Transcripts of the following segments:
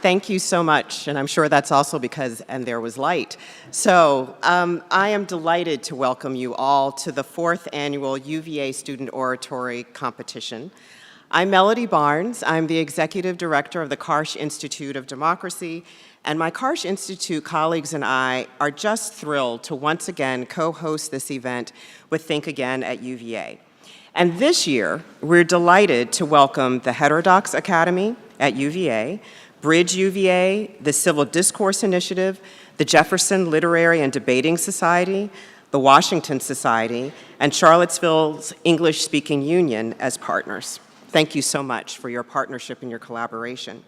thank you so much, and I'm sure that's also because, and there was light. So I am delighted to welcome you all to the 4th annual UVA Student Oratory Competition. I'm Melody Barnes. I'm the Executive Director of the Karsh Institute of Democracy, and my Karsh Institute colleagues and I are just thrilled to once again co-host this event with Think Again at UVA. And this year, we're delighted to welcome the Heterodox Academy at UVA, BridgeUVA, the Civil Discourse Initiative, the Jefferson Literary and Debating Society, the Washington Society, and Charlottesville's English-Speaking Union as partners. Thank you so much for your partnership and your collaboration.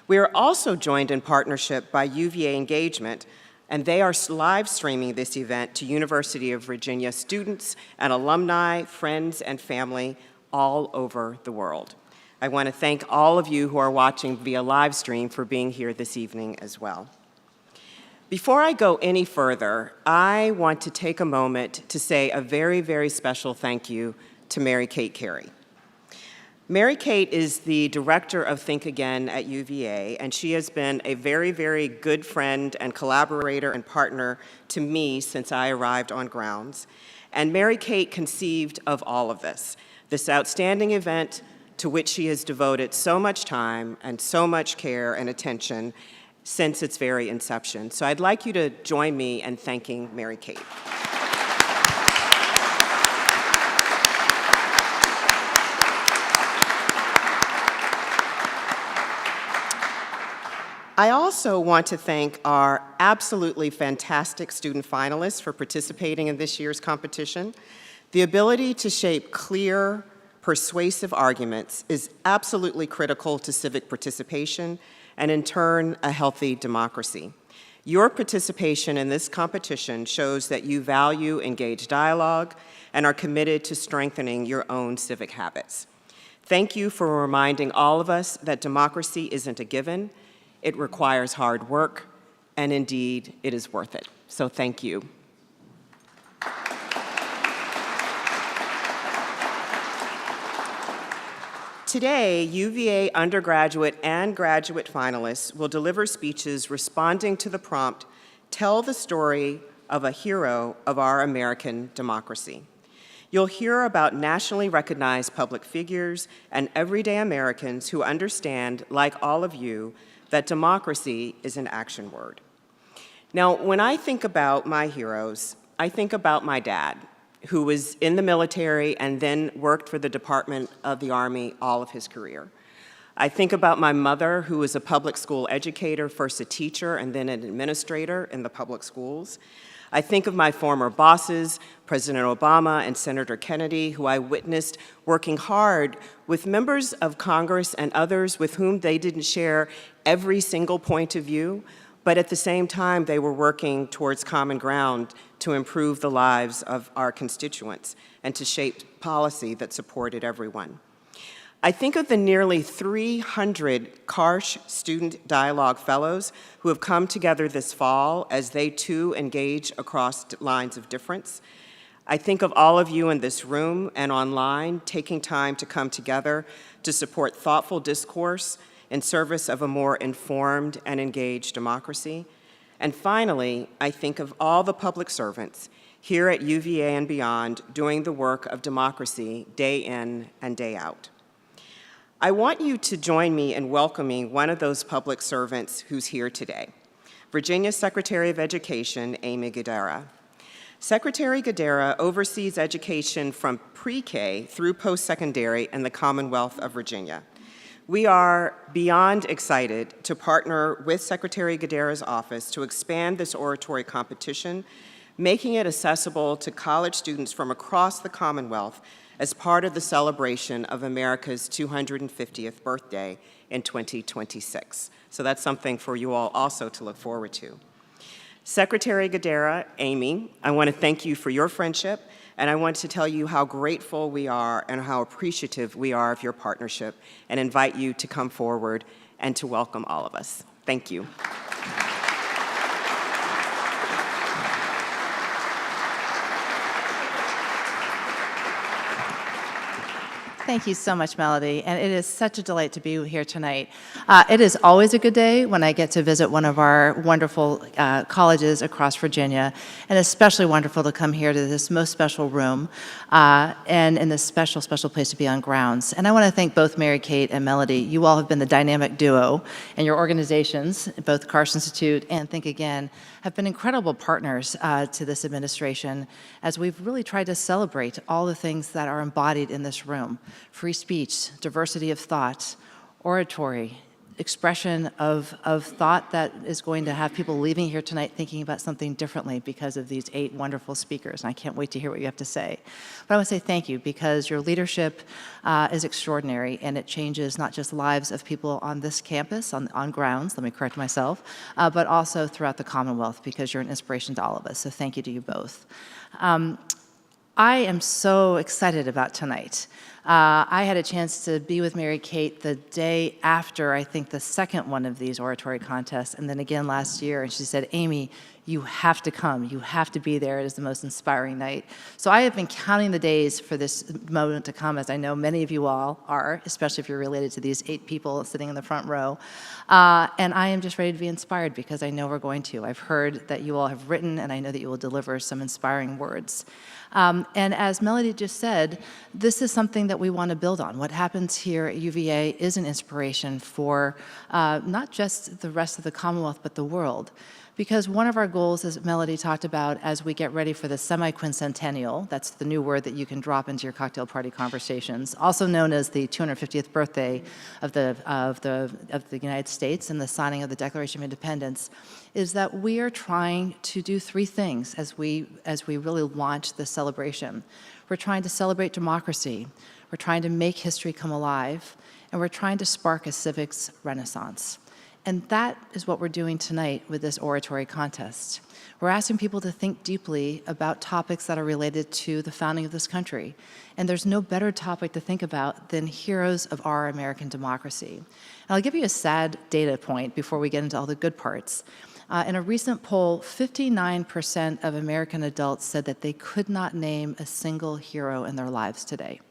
We are also joined in partnership by UVA Engagement, and they are live streaming this event to University of Virginia students and alumni, friends, and family all over the world. I want to thank all of you who are watching via live stream for being here this evening as well. Before I go any further, I want to take a moment to say a very, very special thank you to Mary Kate Carey. Mary Kate is the director of Think Again at UVA, and she has been a very, very good friend and collaborator and partner to me since I arrived on grounds. And Mary Kate conceived of all of this outstanding event to which she has devoted so much time and so much care and attention since its very inception. So I'd like you to join me in thanking Mary Kate. I also want to thank our absolutely fantastic student finalists for participating in this year's competition. The ability to shape clear, persuasive arguments is absolutely critical to civic participation and, in turn, a healthy democracy. Your participation in this competition shows that you value engaged dialogue and are committed to strengthening your own civic habits. Thank you for reminding all of us that democracy isn't a given. It requires hard work, and indeed, it is worth it. So thank you. Today, UVA undergraduate and graduate finalists will deliver speeches responding to the prompt, "Tell the story of a hero of our American democracy." You'll hear about nationally recognized public figures and everyday Americans who understand, like all of you, that democracy is an action word. Now, when I think about my heroes, I think about my dad, who was in the military and then worked for the Department of the Army all of his career. I think about my mother, who was a public school educator, first a teacher and then an administrator in the public schools. I think of my former bosses, President Obama and Senator Kennedy, who I witnessed working hard with members of Congress and others with whom they didn't share every single point of view, but at the same time, they were working towards common ground to improve the lives of our constituents and to shape policy that supported everyone. I think of the nearly 300 Karsh Student Dialogue Fellows who have come together this fall as they too engage across lines of difference. I think of all of you in this room and online taking time to come together to support thoughtful discourse in service of a more informed and engaged democracy. And finally, I think of all the public servants here at UVA and beyond doing the work of democracy day in and day out. I want you to join me in welcoming one of those public servants who's here today, Virginia Secretary of Education, Amy Guidara. Secretary Guidara oversees education from pre-K through post-secondary in the Commonwealth of Virginia. We are beyond excited to partner with Secretary Guidara's office to expand this oratory competition, making it accessible to college students from across the Commonwealth as part of the celebration of America's 250th birthday in 2026. So that's something for you all also to look forward to. Secretary Guidara, Amy, I want to thank you for your friendship, and I want to tell you how grateful we are and how appreciative we are of your partnership, and invite you to come forward and to welcome all of us. Thank you. Thank you so much, Melody, and it is such a delight to be here tonight. It is always a good day when I get to visit one of our wonderful colleges across Virginia, and especially wonderful to come here to this most special room and in this special, special place to be on grounds. And I want to thank both Mary Kate and Melody. You all have been the dynamic duo, and your organizations, both Karsh Institute and Think Again, have been incredible partners to this administration as we've really tried to celebrate all the things that are embodied in this room. Free speech, diversity of thought, oratory, expression of thought that is going to have people leaving here tonight thinking about something differently because of these 8 wonderful speakers. And I can't wait to hear what you have to say. But I want to say thank you because your leadership is extraordinary and it changes not just lives of people on this campus, on grounds, let me correct myself, but also throughout the Commonwealth because you're an inspiration to all of us. So thank you to you both. I am so excited about tonight. I had a chance to be with Mary Kate the day after, I think, the second one of these oratory contests, and then again last year, and she said, Amy, you have to come. You have to be there. It is the most inspiring night. So I have been counting the days for this moment to come, as I know many of you all are, especially if you're related to these 8 people sitting in the front row. And I am just ready to be inspired because I know we're going to. I've heard that you all have written, and I know that you will deliver some inspiring words. And as Melody just said, this is something that we want to build on. What happens here at UVA is an inspiration for not just the rest of the Commonwealth, but the world. Because one of our goals, as Melody talked about, as we get ready for the semi-quincentennial, that's the new word that you can drop into your cocktail party conversations, also known as the 250th birthday of the United States and the signing of the Declaration of Independence, is that we are trying to do 3 things as we really launch this celebration. We're trying to celebrate democracy, we're trying to make history come alive, and we're trying to spark a civics renaissance. And that is what we're doing tonight with this oratory contest. We're asking people to think deeply about topics that are related to the founding of this country. And there's no better topic to think about than heroes of our American democracy. And I'll give you a sad data point before we get into all the good parts. In a recent poll, 59% of American adults said that they could not name a single hero in their lives today.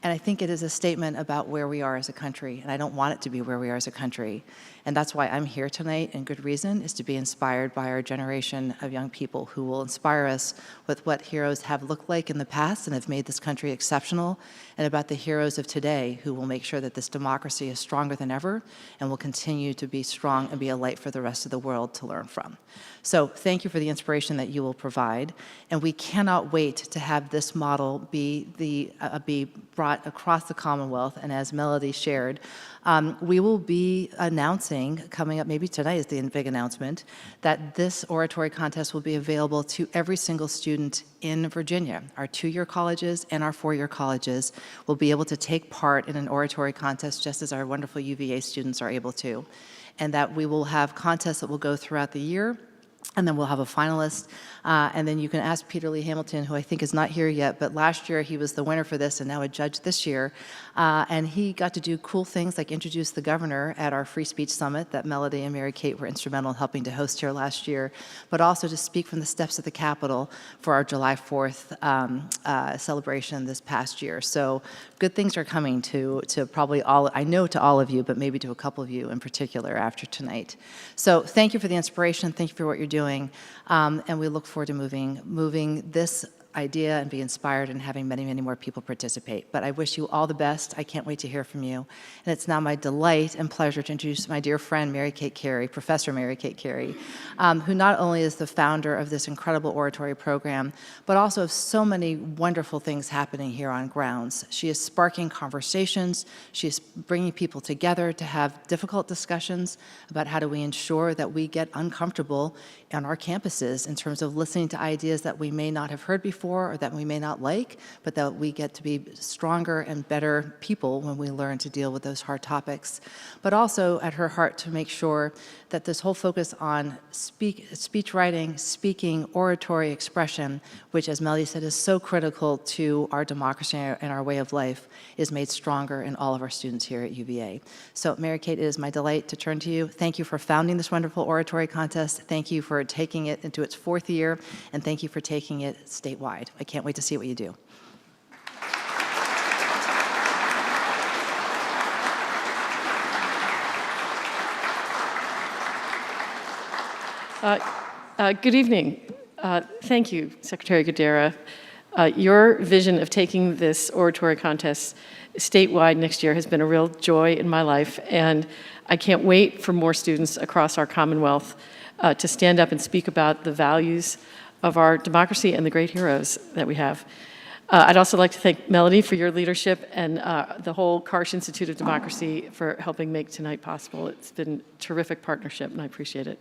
And I think it is a statement about where we are as a country, and I don't want it to be where we are as a country. And that's why I'm here tonight, and good reason, is to be inspired by our generation of young people who will inspire us with what heroes have looked like in the past and have made this country exceptional, and about the heroes of today who will make sure that this democracy is stronger than ever and will continue to be strong and be a light for the rest of the world to learn from. So thank you for the inspiration that you will provide, and we cannot wait to have this model be brought across the Commonwealth. And as Melody shared, we will be announcing, coming up maybe tonight is the big announcement, that this oratory contest will be available to every single student in Virginia. Our 2-year colleges and our 4-year colleges will be able to take part in an oratory contest just as our wonderful UVA students are able to. And that we will have contests that will go throughout the year, and then we'll have a finalist, and then you can ask Peter Lee Hamilton, who I think is not here yet, but last year he was the winner for this and now a judge this year, and he got to do cool things like introduce the governor at our Free Speech Summit that Melody and Mary Kate were instrumental in helping to host here last year, but also to speak from the steps of the Capitol for our July 4th celebration this past year. So good things are coming to probably all, I know to all of you, but maybe to a couple of you in particular after tonight. So thank you for the inspiration, thank you for what you're doing, and we look forward to moving this idea and be inspired and having many, many more people participate. But I wish you all the best. I can't wait to hear from you. And it's now my delight and pleasure to introduce my dear friend, Mary Kate Carey, Professor Mary Kate Carey, who not only is the founder of this incredible oratory program, but also of so many wonderful things happening here on grounds. She is sparking conversations. She is bringing people together to have difficult discussions about how do we ensure that we get uncomfortable on our campuses in terms of listening to ideas that we may not have heard before or that we may not like, but that we get to be stronger and better people when we learn to deal with those hard topics. But also at her heart to make sure that this whole focus on speech writing, speaking, oratory, expression, which as Melody said is so critical to our democracy and our way of life, is made stronger in all of our students here at UVA. So Mary Kate, it is my delight to turn to you. Thank you for founding this wonderful oratory contest. Thank you for taking it into its 4th year, and thank you for taking it statewide. I can't wait to see what you do. Good evening. Thank you, Secretary Gadara. Your vision of taking this oratory contest statewide next year has been a real joy in my life, and I can't wait for more students across our Commonwealth to stand up and speak about the values of our democracy and the great heroes that we have. I'd also like to thank Melody for your leadership and the whole Karsh Institute of Democracy for helping make tonight possible. It's been a terrific partnership, and I appreciate it.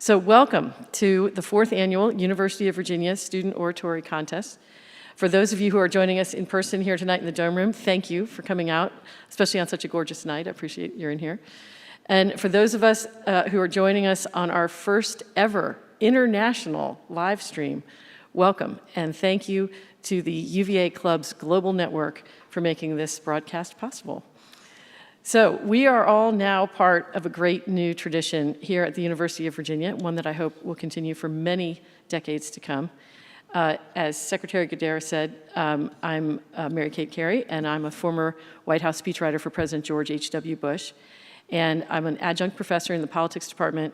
So welcome to the 4th Annual University of Virginia Student Oratory Contest. For those of you who are joining us in person here tonight in the Dome Room, thank you for coming out, especially on such a gorgeous night. I appreciate you're in here. And for those of us who are joining us on our first ever international live stream, welcome, and thank you to the UVA Club's global network for making this broadcast possible. So we are all now part of a great new tradition here at the University of Virginia, one that I hope will continue for many decades to come. As Secretary Gadara said, I'm Mary Kate Carey, and I'm a former White House speechwriter for President George H.W. Bush, and I'm an adjunct professor in the politics department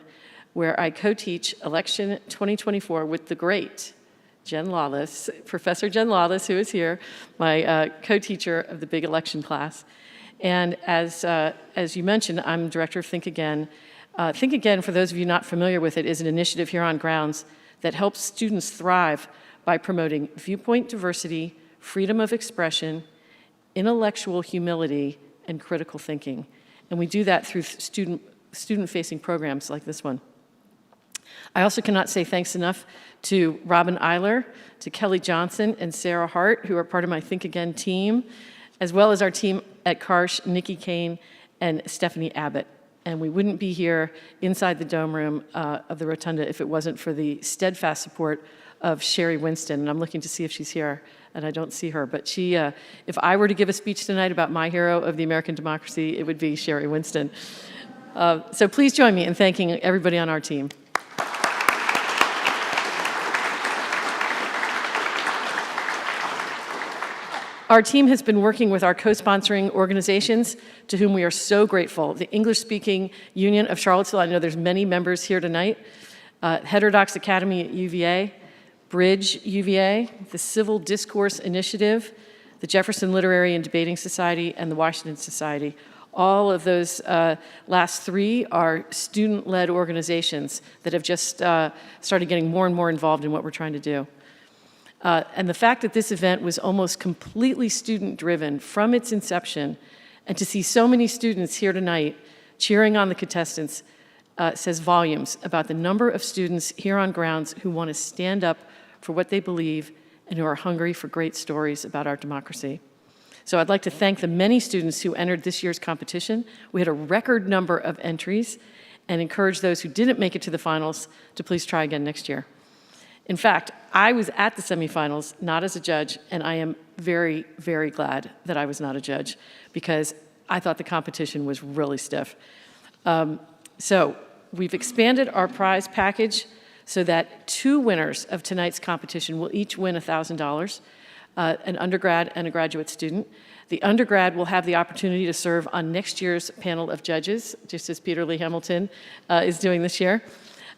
where I co-teach election 2024 with the great Jen Lawless, Professor Jen Lawless, who is here, my co-teacher of the big election class. And as you mentioned, I'm director of Think Again. Think Again, for those of you not familiar with it, is an initiative here on grounds that helps students thrive by promoting viewpoint diversity, freedom of expression, intellectual humility, and critical thinking. And we do that through student-facing programs like this one. I also cannot say thanks enough to Robin Eiler, to Kelly Johnson, and Sarah Hart, who are part of my Think Again team, as well as our team at Karsh, Nikki Kane, and Stephanie Abbott. And we wouldn't be here inside the Dome Room of the Rotunda if it wasn't for the steadfast support of Sherry Winston. And I'm looking to see if she's here, and I don't see her. But she, if I were to give a speech tonight about my hero of the American democracy, it would be Sherry Winston. So please join me in thanking everybody on our team. Our team has been working with our co-sponsoring organizations, to whom we are so grateful. The English-speaking Union of Charlottesville, I know there's many members here tonight, Heterodox Academy at UVA, BridgeUVA, the Civil Discourse Initiative, the Jefferson Literary and Debating Society, and the Washington Society. All of those last three are student-led organizations that have just started getting more and more involved in what we're trying to do. And the fact that this event was almost completely student-driven from its inception, and to see so many students here tonight cheering on the contestants says volumes about the number of students here on grounds who want to stand up for what they believe and who are hungry for great stories about our democracy. So I'd like to thank the many students who entered this year's competition. We had a record number of entries, and encourage those who didn't make it to the finals to please try again next year. In fact, I was at the semifinals, not as a judge, and I am very, very glad that I was not a judge because I thought the competition was really stiff. So we've expanded our prize package so that 2 winners of tonight's competition will each win $1,000, an undergrad and a graduate student. The undergrad will have the opportunity to serve on next year's panel of judges, just as Peter Lee Hamilton is doing this year.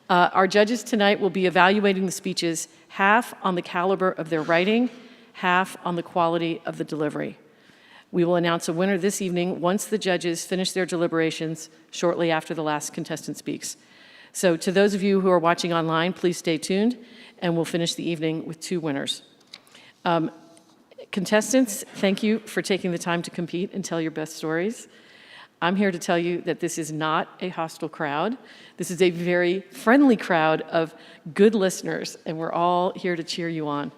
Our judges tonight will be evaluating the speeches half on the caliber of their writing, half on the quality of the delivery. We will announce a winner this evening once the judges finish their deliberations shortly after the last contestant speaks. So to those of you who are watching online, please stay tuned, and we'll finish the evening with 2 winners. Contestants, thank you for taking the time to compete and tell your best stories. I'm here to tell you that this is not a hostile crowd. This is a very friendly crowd of good listeners, and we're all here to cheer you on.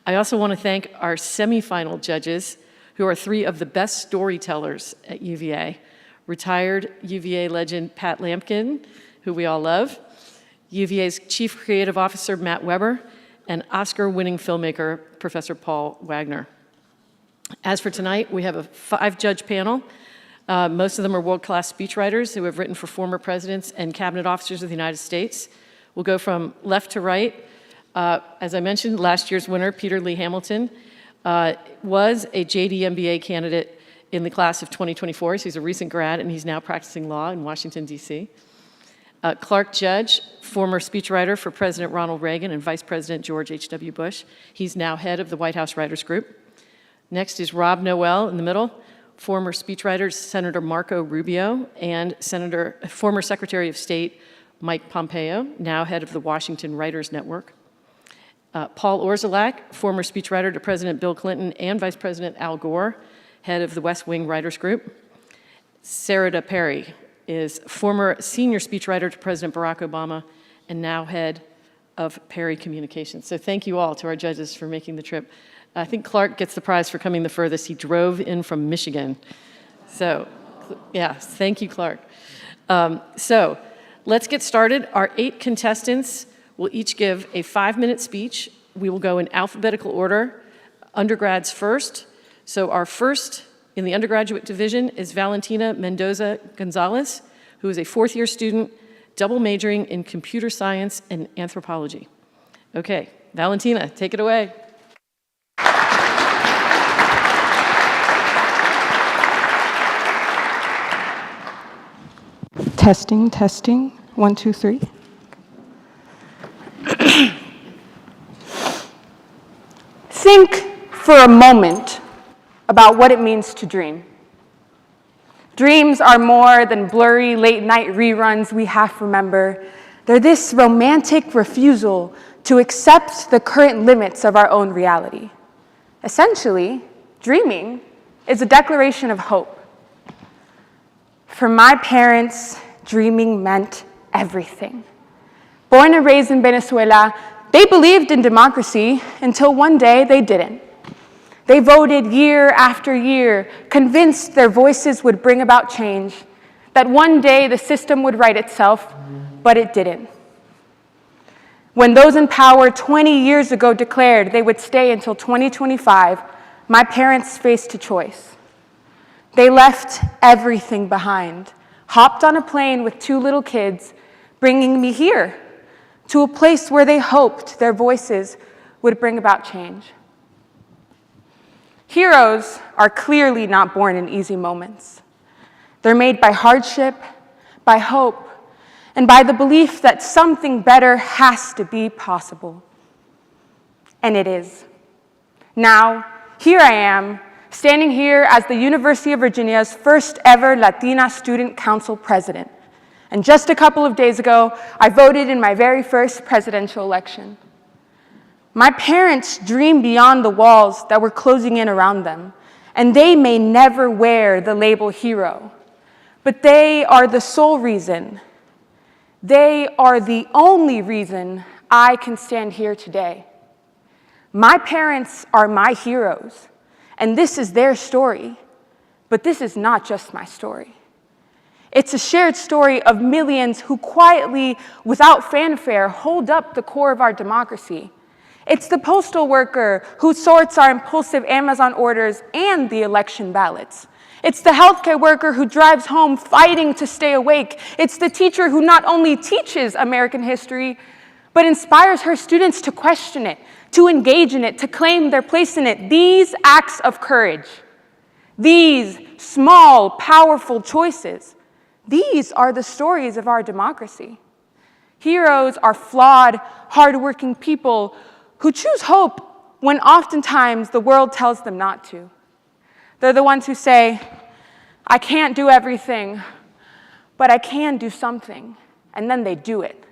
I also want to thank our semifinal judges, who are 3 of the best storytellers at UVA. Retired UVA legend Pat Lampkin, who we all love, UVA's Chief Creative Officer Matt Weber, and Oscar-winning filmmaker Professor Paul Wagner. As for tonight, we have a 5-judge panel. Most of them are world-class speechwriters who have written for former presidents and cabinet officers of the United States. We'll go from left to right. As I mentioned, last year's winner, Peter Lee Hamilton, was a JD MBA candidate in the class of 2024. So he's a recent grad, and he's now practicing law in Washington, D.C. Clark Judge, former speechwriter for President Ronald Reagan and Vice President George H.W. Bush. He's now head of the White House Writers Group. Next is Rob Noel in the middle, former speechwriter Senator Marco Rubio and former Secretary of State Mike Pompeo, now head of the Washington Writers Network. Paul Orszalak, former speechwriter to President Bill Clinton and Vice President Al Gore, head of the West Wing Writers Group. Sarada Perry is former senior speechwriter to President Barack Obama and now head of Perry Communications. So thank you all to our judges for making the trip. I think Clark gets the prize for coming the furthest. He drove in from Michigan. So, yeah, thank you, Clark. So let's get started. Our 8 contestants will each give a 5-minute speech. We will go in alphabetical order. Undergrads first. So our first in the undergraduate division is Valentina Mendoza Gonzalez, who is a 4th-year student, double majoring in computer science and anthropology. Okay, Valentina, take it away. Testing, testing, 1, 2, 3. Think for a moment about what it means to dream. Dreams are more than blurry late-night reruns we half remember. They're this romantic refusal to accept the current limits of our own reality. Essentially, dreaming is a declaration of hope. For my parents, dreaming meant everything. Born and raised in Venezuela, they believed in democracy until one day they didn't. They voted year after year, convinced their voices would bring about change, that one day the system would right itself, but it didn't. When those in power 20 years ago declared they would stay until 2025, my parents faced a choice. They left everything behind, hopped on a plane with 2 little kids, bringing me here, to a place where they hoped their voices would bring about change. Heroes are clearly not born in easy moments. They're made by hardship, by hope, and by the belief that something better has to be possible. And it is. Now, here I am, standing here as the University of Virginia's first ever Latina Student Council president. And just a couple of days ago, I voted in my very first presidential election. My parents dream beyond the walls that were closing in around them, and they may never wear the label hero, but they are the sole reason, they are the only reason I can stand here today. My parents are my heroes, and this is their story, but this is not just my story. It's a shared story of millions who quietly, without fanfare, hold up the core of our democracy. It's the postal worker who sorts our impulsive Amazon orders and the election ballots. It's the healthcare worker who drives home fighting to stay awake. It's the teacher who not only teaches American history, but inspires her students to question it, to engage in it, to claim their place in it. These acts of courage, these small, powerful choices, these are the stories of our democracy. Heroes are flawed, hardworking people who choose hope when oftentimes the world tells them not to. They're the ones who say, I can't do everything, but I can do something, and then they do it.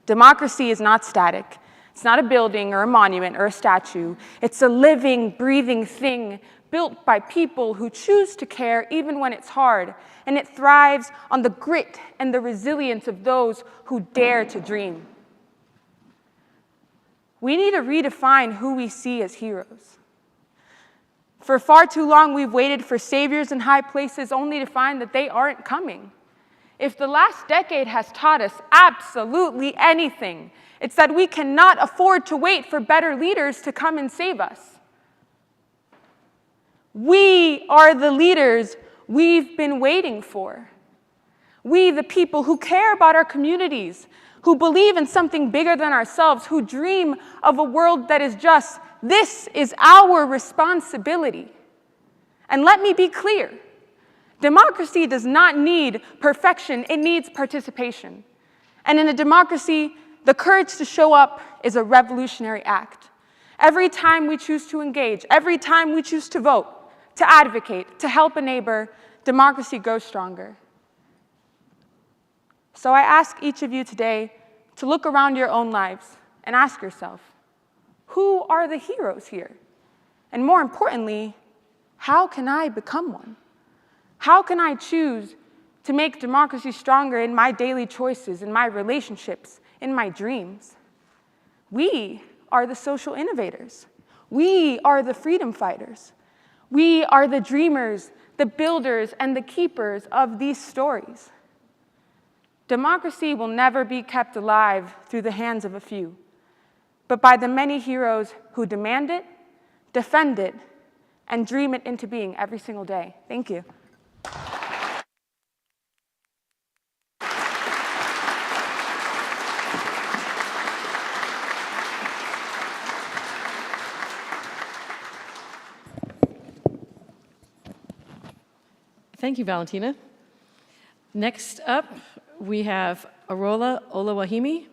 Democracy is not static. It's not a building or a monument or a statue. It's a living, breathing thing built by people who choose to care even when it's hard, and it thrives on the grit and the resilience of those who dare to dream. We need to redefine who we see as heroes. For far too long, we've waited for saviors in high places only to find that they aren't coming. If the last decade has taught us absolutely anything, it's that we cannot afford to wait for better leaders to come and save us. We are the leaders we've been waiting for. We, the people who care about our communities, who believe in something bigger than ourselves, who dream of a world that is just. This is our responsibility. And let me be clear, Democracy does not need perfection, it needs participation. And in a democracy, the courage to show up is a revolutionary act. Every time we choose to engage, every time we choose to vote, to advocate, to help a neighbor, democracy grows stronger. So I ask each of you today to look around your own lives and ask yourself, who are the heroes here? And more importantly, how can I become one? How can I choose to make democracy stronger in my daily choices, in my relationships, in my dreams? We are the social innovators. We are the freedom fighters. We are the dreamers, the builders, and the keepers of these stories. Democracy will never be kept alive through the hands of a few, but by the many heroes who demand it, defend it, and dream it into being every single day. Thank you. Thank you, Valentina. Next up, we have Arola Olawahimi,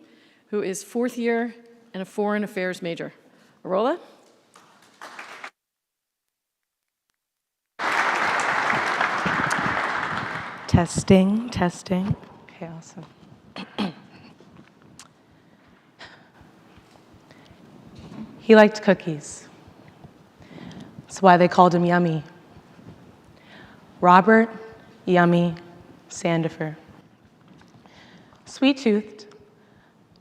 who is fourth year and a foreign affairs major. Arola? Testing, testing. Okay, awesome. He liked cookies. That's why they called him Yummy. Robert Yummy Sandifer. Sweet-toothed,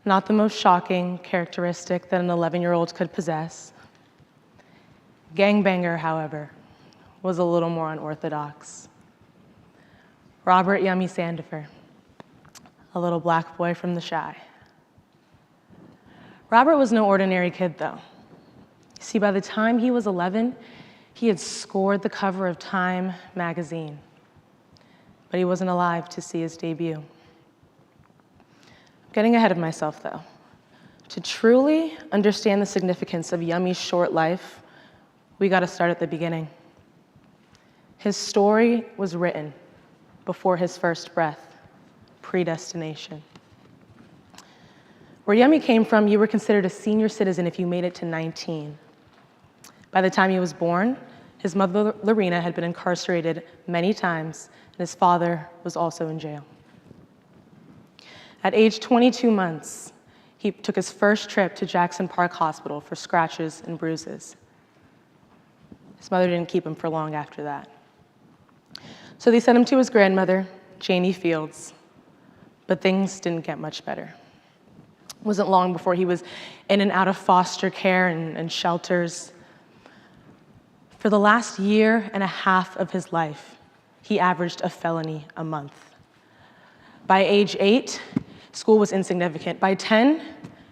not the most shocking characteristic that an 11-year-old could possess. Gangbanger, however, was a little more unorthodox. Robert Yummy Sandifer, a little black boy from the Chi. Robert was no ordinary kid, though. You see, by the time he was 11, he had scored the cover of Time magazine, but he wasn't alive to see his debut. I'm getting ahead of myself, though. To truly understand the significance of Yummy's short life, we got to start at the beginning. His story was written before his first breath, predestination. Where Yummy came from, you were considered a senior citizen if you made it to 19. By the time he was born, his mother, Lorena, had been incarcerated many times, and his father was also in jail. At age 22 months, he took his first trip to Jackson Park Hospital for scratches and bruises. His mother didn't keep him for long after that. So they sent him to his grandmother, Janie Fields, but things didn't get much better. It wasn't long before he was in and out of foster care and shelters. For the last year and a half of his life, he averaged a felony a month. By age 8, school was insignificant. By 10,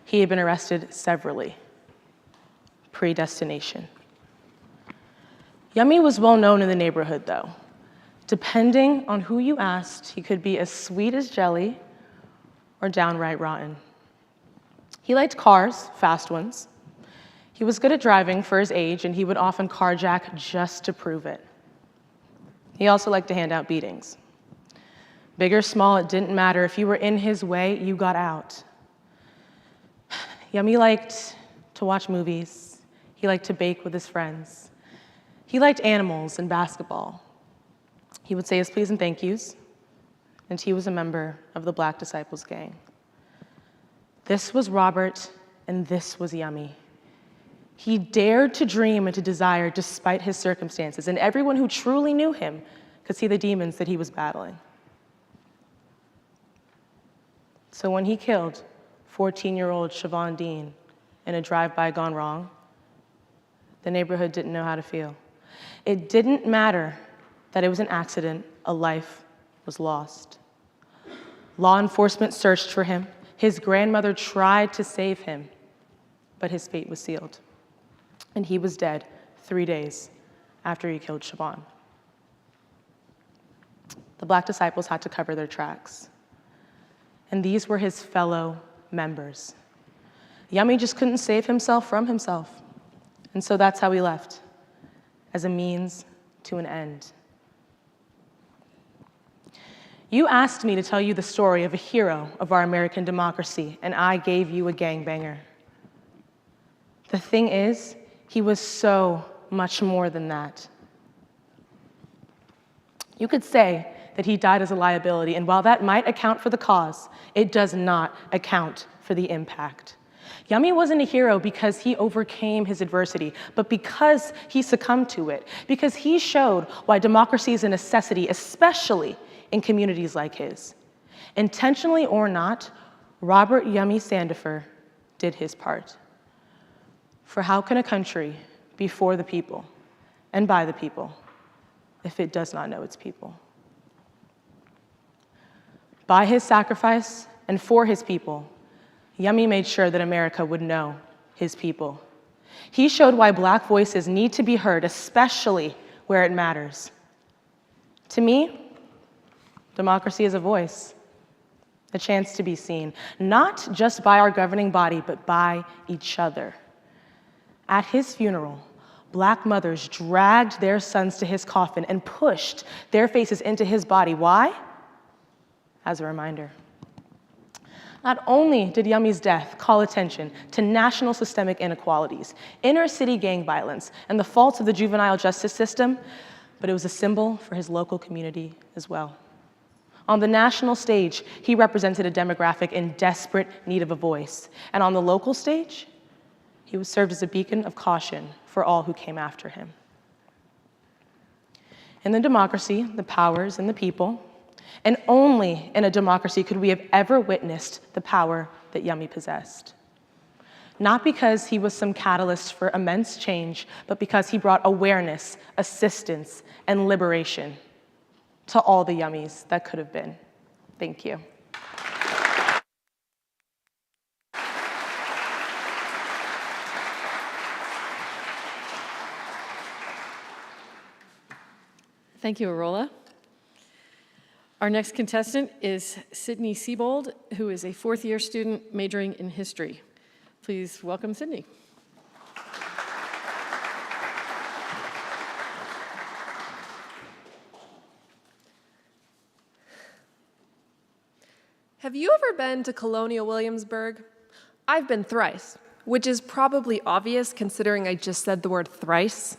he had been arrested severally. Predestination. Yummy was well known in the neighborhood, though. Depending on who you asked, he could be as sweet as jelly or downright rotten. He liked cars, fast ones. He was good at driving for his age, and he would often carjack just to prove it. He also liked to hand out beatings. Big or small, it didn't matter. If you were in his way, you got out. Yummy liked to watch movies. He liked to bake with his friends. He liked animals and basketball. He would say his please and thank yous, and he was a member of the Black Disciples gang. This was Robert, and this was Yummy. He dared to dream and to desire despite his circumstances, and everyone who truly knew him could see the demons that he was battling. So when he killed 14-year-old Siobhan Dean in a drive-by gone wrong, the neighborhood didn't know how to feel. It didn't matter that it was an accident, a life was lost. Law enforcement searched for him. His grandmother tried to save him, but his fate was sealed. And he was dead 3 days after he killed Siobhan. The Black Disciples had to cover their tracks. And these were his fellow members. Yummy just couldn't save himself from himself. And so that's how he left, as a means to an end. You asked me to tell you the story of a hero of our American democracy, and I gave you a gangbanger. The thing is, he was so much more than that. You could say that he died as a liability, and while that might account for the cause, it does not account for the impact. Yummy wasn't a hero because he overcame his adversity, but because he succumbed to it, because he showed why democracy is a necessity, especially in communities like his. Intentionally or not, Robert Yummy Sandifer did his part. For how can a country be for the people and by the people if it does not know its people? By his sacrifice and for his people, Yummy made sure that America would know his people. He showed why Black voices need to be heard, especially where it matters. To me, democracy is a voice, a chance to be seen, not just by our governing body, but by each other. At his funeral, Black mothers dragged their sons to his coffin and pushed their faces into his body. Why? As a reminder. Not only did Yummy's death call attention to national systemic inequalities, inner city gang violence, and the faults of the juvenile justice system, but it was a symbol for his local community as well. On the national stage, he represented a demographic in desperate need of a voice. And on the local stage, he was served as a beacon of caution for all who came after him. In the democracy, the powers and the people, and only in a democracy could we have ever witnessed the power that Yummy possessed. Not because he was some catalyst for immense change, but because he brought awareness, assistance, and liberation to all the Yummies that could have been. Thank you. Thank you, Arola. Our next contestant is Cydney Siebold, who is a fourth-year student majoring in history. Please welcome Cydney. Have you ever been to Colonial Williamsburg? I've been thrice, which is probably obvious considering I just said the word thrice.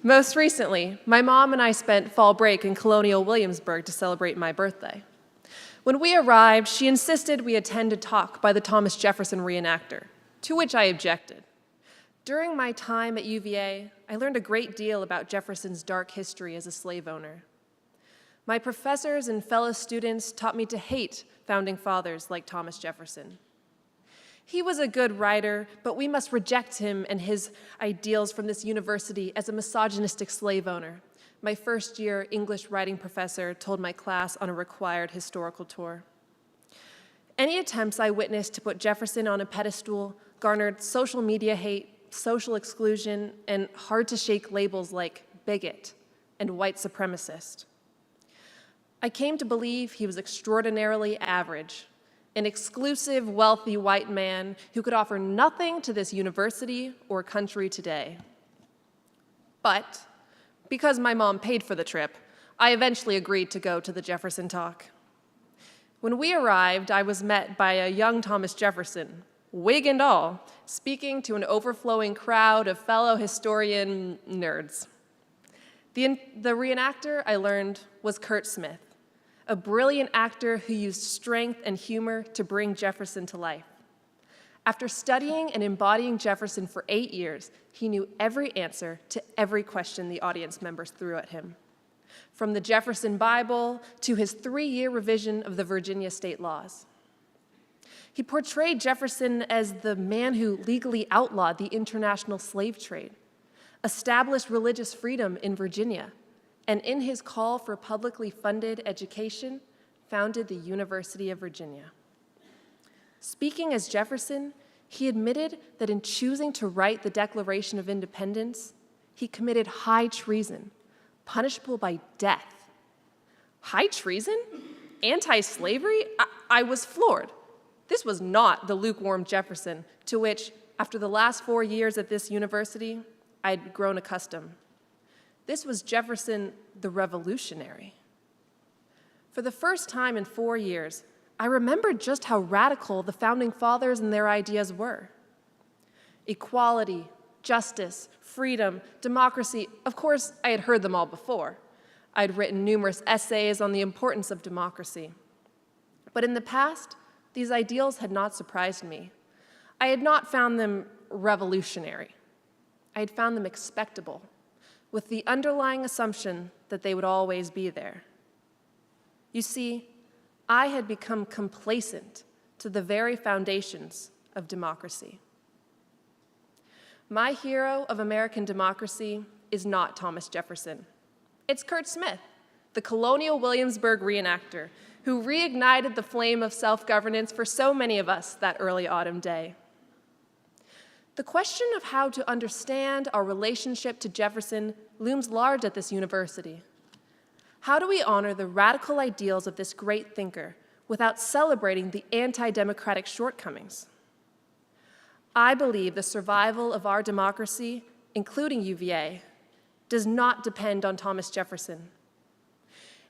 Most recently, my mom and I spent fall break in Colonial Williamsburg to celebrate my birthday. When we arrived, she insisted we attend a talk by the Thomas Jefferson reenactor, to which I objected. During my time at UVA, I learned a great deal about Jefferson's dark history as a slave owner. My professors and fellow students taught me to hate founding fathers like Thomas Jefferson. He was a good writer, but we must reject him and his ideals from this university as a misogynistic slave owner, my first-year English writing professor told my class on a required historical tour. Any attempts I witnessed to put Jefferson on a pedestal garnered social media hate, social exclusion, and hard-to-shake labels like bigot and white supremacist. I came to believe he was extraordinarily average, an exclusive, wealthy white man who could offer nothing to this university or country today. But because my mom paid for the trip, I eventually agreed to go to the Jefferson talk. When we arrived, I was met by a young Thomas Jefferson, wig and all, speaking to an overflowing crowd of fellow historian nerds. The reenactor, I learned, was Kurt Smith, a brilliant actor who used strength and humor to bring Jefferson to life. After studying and embodying Jefferson for 8 years, he knew every answer to every question the audience members threw at him. From the Jefferson Bible to his 3-year revision of the Virginia state laws. He portrayed Jefferson as the man who legally outlawed the international slave trade, established religious freedom in Virginia, and in his call for publicly funded education, founded the University of Virginia. Speaking as Jefferson, he admitted that in choosing to write the Declaration of Independence, he committed high treason, punishable by death. High treason? Anti-slavery? I was floored. This was not the lukewarm Jefferson to which, after the last 4 years at this university, I'd grown accustomed. This was Jefferson the revolutionary. For the first time in 4 years, I remembered just how radical the Founding Fathers and their ideas were. Equality, justice, freedom, democracy, of course, I had heard them all before. I'd written numerous essays on the importance of democracy. But in the past, these ideals had not surprised me. I had not found them revolutionary. I had found them expectable, with the underlying assumption that they would always be there. You see, I had become complacent to the very foundations of democracy. My hero of American democracy is not Thomas Jefferson. It's Curt Smith, the colonial Williamsburg reenactor, who reignited the flame of self-governance for so many of us that early autumn day. The question of how to understand our relationship to Jefferson looms large at this university. How do we honor the radical ideals of this great thinker without celebrating the anti-democratic shortcomings? I believe the survival of our democracy, including UVA, does not depend on Thomas Jefferson.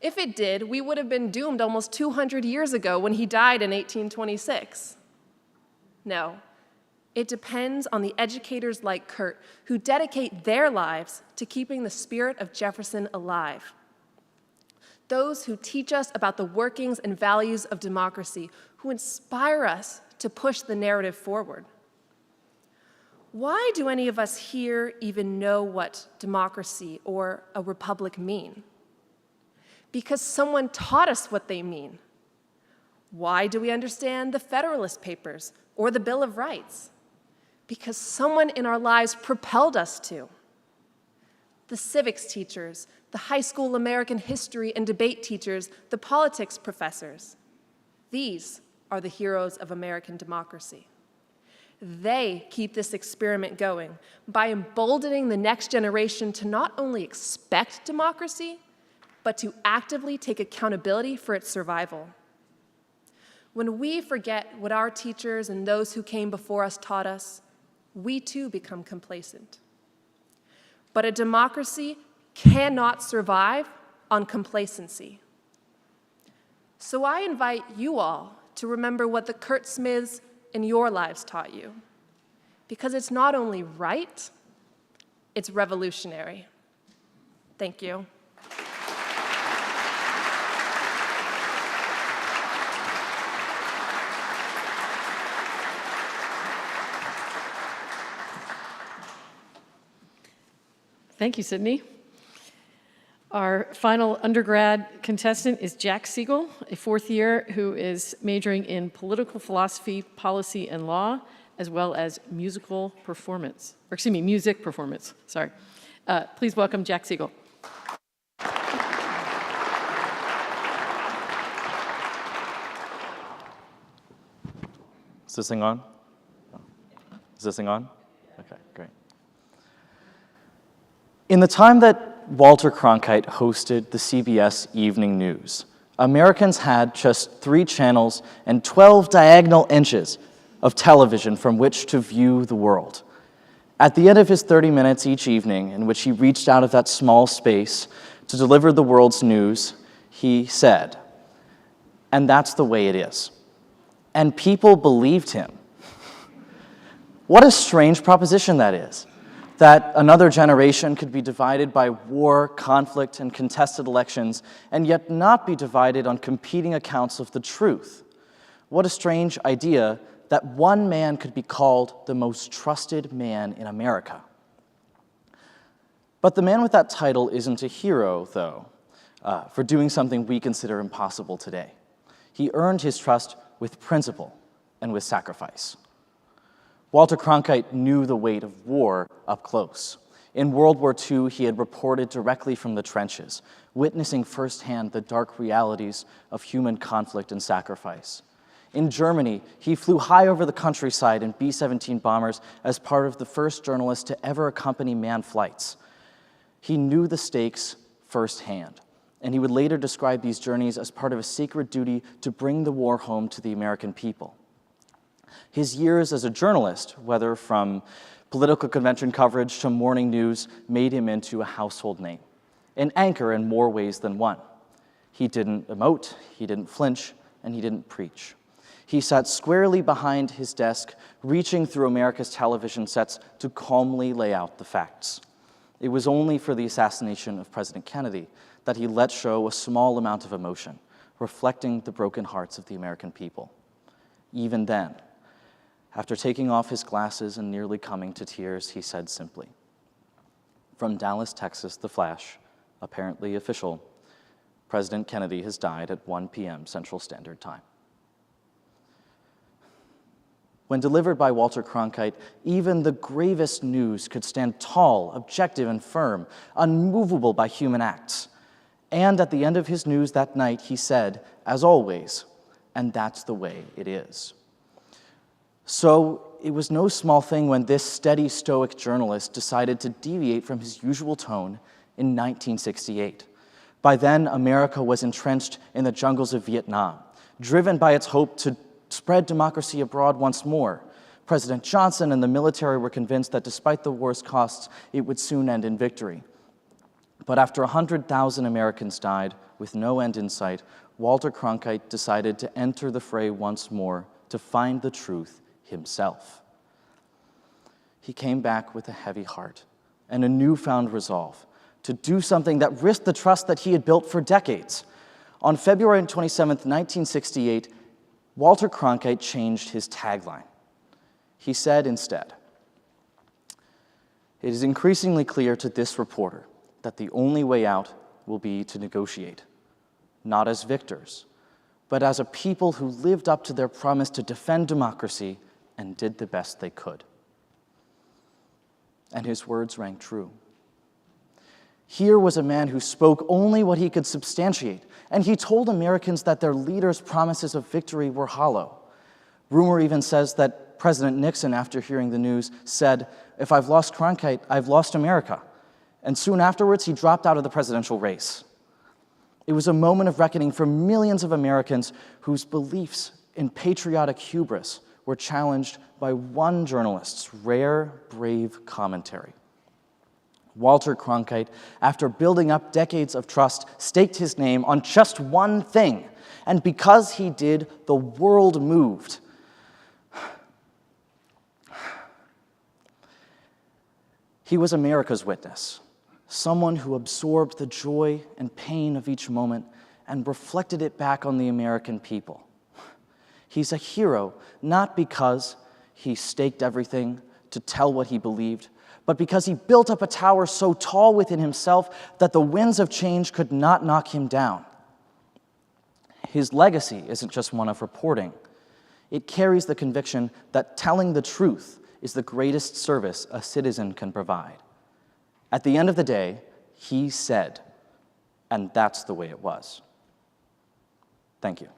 If it did, we would have been doomed almost 200 years ago when he died in 1826. No, it depends on the educators like Curt who dedicate their lives to keeping the spirit of Jefferson alive. Those who teach us about the workings and values of democracy, who inspire us to push the narrative forward. Why do any of us here even know what democracy or a republic mean? Because someone taught us what they mean. Why do we understand the Federalist Papers or the Bill of Rights? Because someone in our lives propelled us to. The civics teachers, the high school American history and debate teachers, the politics professors. These are the heroes of American democracy. They keep this experiment going by emboldening the next generation to not only expect democracy, but to actively take accountability for its survival. When we forget what our teachers and those who came before us taught us, we too become complacent. But a democracy cannot survive on complacency. So I invite you all to remember what the Curt Smiths in your lives taught you, because it's not only right, it's revolutionary. Thank you. Thank you, Cydney. Our final undergrad contestant is Jack Siegel, a fourth year who is majoring in political philosophy, policy, and law, as well as music performance, sorry. Please welcome Jack Siegel. Is this thing on? Is this thing on? Okay, great. In the time that Walter Cronkite hosted the CBS Evening News, Americans had just 3 channels and 12 diagonal inches of television from which to view the world. At the end of his 30 minutes each evening, in which he reached out of that small space to deliver the world's news, he said, "And that's the way it is." And people believed him. What a strange proposition that is. That another generation could be divided by war, conflict, and contested elections, and yet not be divided on competing accounts of the truth. What a strange idea that one man could be called the most trusted man in America. But the man with that title isn't a hero, though, for doing something we consider impossible today. He earned his trust with principle and with sacrifice. Walter Cronkite knew the weight of war up close. In World War II, he had reported directly from the trenches, witnessing firsthand the dark realities of human conflict and sacrifice. In Germany, he flew high over the countryside in B-17 bombers as part of the first journalist to ever accompany manned flights. He knew the stakes firsthand, and he would later describe these journeys as part of a sacred duty to bring the war home to the American people. His years as a journalist, whether from political convention coverage to morning news, made him into a household name, an anchor in more ways than one. He didn't emote, he didn't flinch, and he didn't preach. He sat squarely behind his desk, reaching through America's television sets to calmly lay out the facts. It was only for the assassination of President Kennedy that he let show a small amount of emotion, reflecting the broken hearts of the American people. Even then, after taking off his glasses and nearly coming to tears, he said simply, "From Dallas, Texas, The Flash, apparently official, President Kennedy has died at 1 p.m. Central Standard Time." When delivered by Walter Cronkite, even the gravest news could stand tall, objective, and firm, unmovable by human acts. And at the end of his news that night, he said, as always, "And that's the way it is." So it was no small thing when this steady, stoic journalist decided to deviate from his usual tone in 1968. By then, America was entrenched in the jungles of Vietnam, driven by its hope to spread democracy abroad once more. President Johnson and the military were convinced that despite the war's costs, it would soon end in victory. But after 100,000 Americans died, with no end in sight, Walter Cronkite decided to enter the fray once more to find the truth himself. He came back with a heavy heart and a newfound resolve to do something that risked the trust that he had built for decades. On February 27, 1968, Walter Cronkite changed his tagline. He said instead, "It is increasingly clear to this reporter that the only way out will be to negotiate, not as victors, but as a people who lived up to their promise to defend democracy and did the best they could." And his words rang true. Here was a man who spoke only what he could substantiate, and he told Americans that their leaders' promises of victory were hollow. Rumor even says that President Nixon, after hearing the news, said, "If I've lost Cronkite, I've lost America." And soon afterwards, he dropped out of the presidential race. It was a moment of reckoning for millions of Americans whose beliefs in patriotic hubris were challenged by one journalist's rare, brave commentary. Walter Cronkite, after building up decades of trust, staked his name on just one thing. And because he did, the world moved. He was America's witness, someone who absorbed the joy and pain of each moment and reflected it back on the American people. He's a hero, not because he staked everything to tell what he believed, but because he built up a tower so tall within himself that the winds of change could not knock him down. His legacy isn't just one of reporting. It carries the conviction that telling the truth is the greatest service a citizen can provide. At the end of the day, he said, and that's the way it was. Thank you.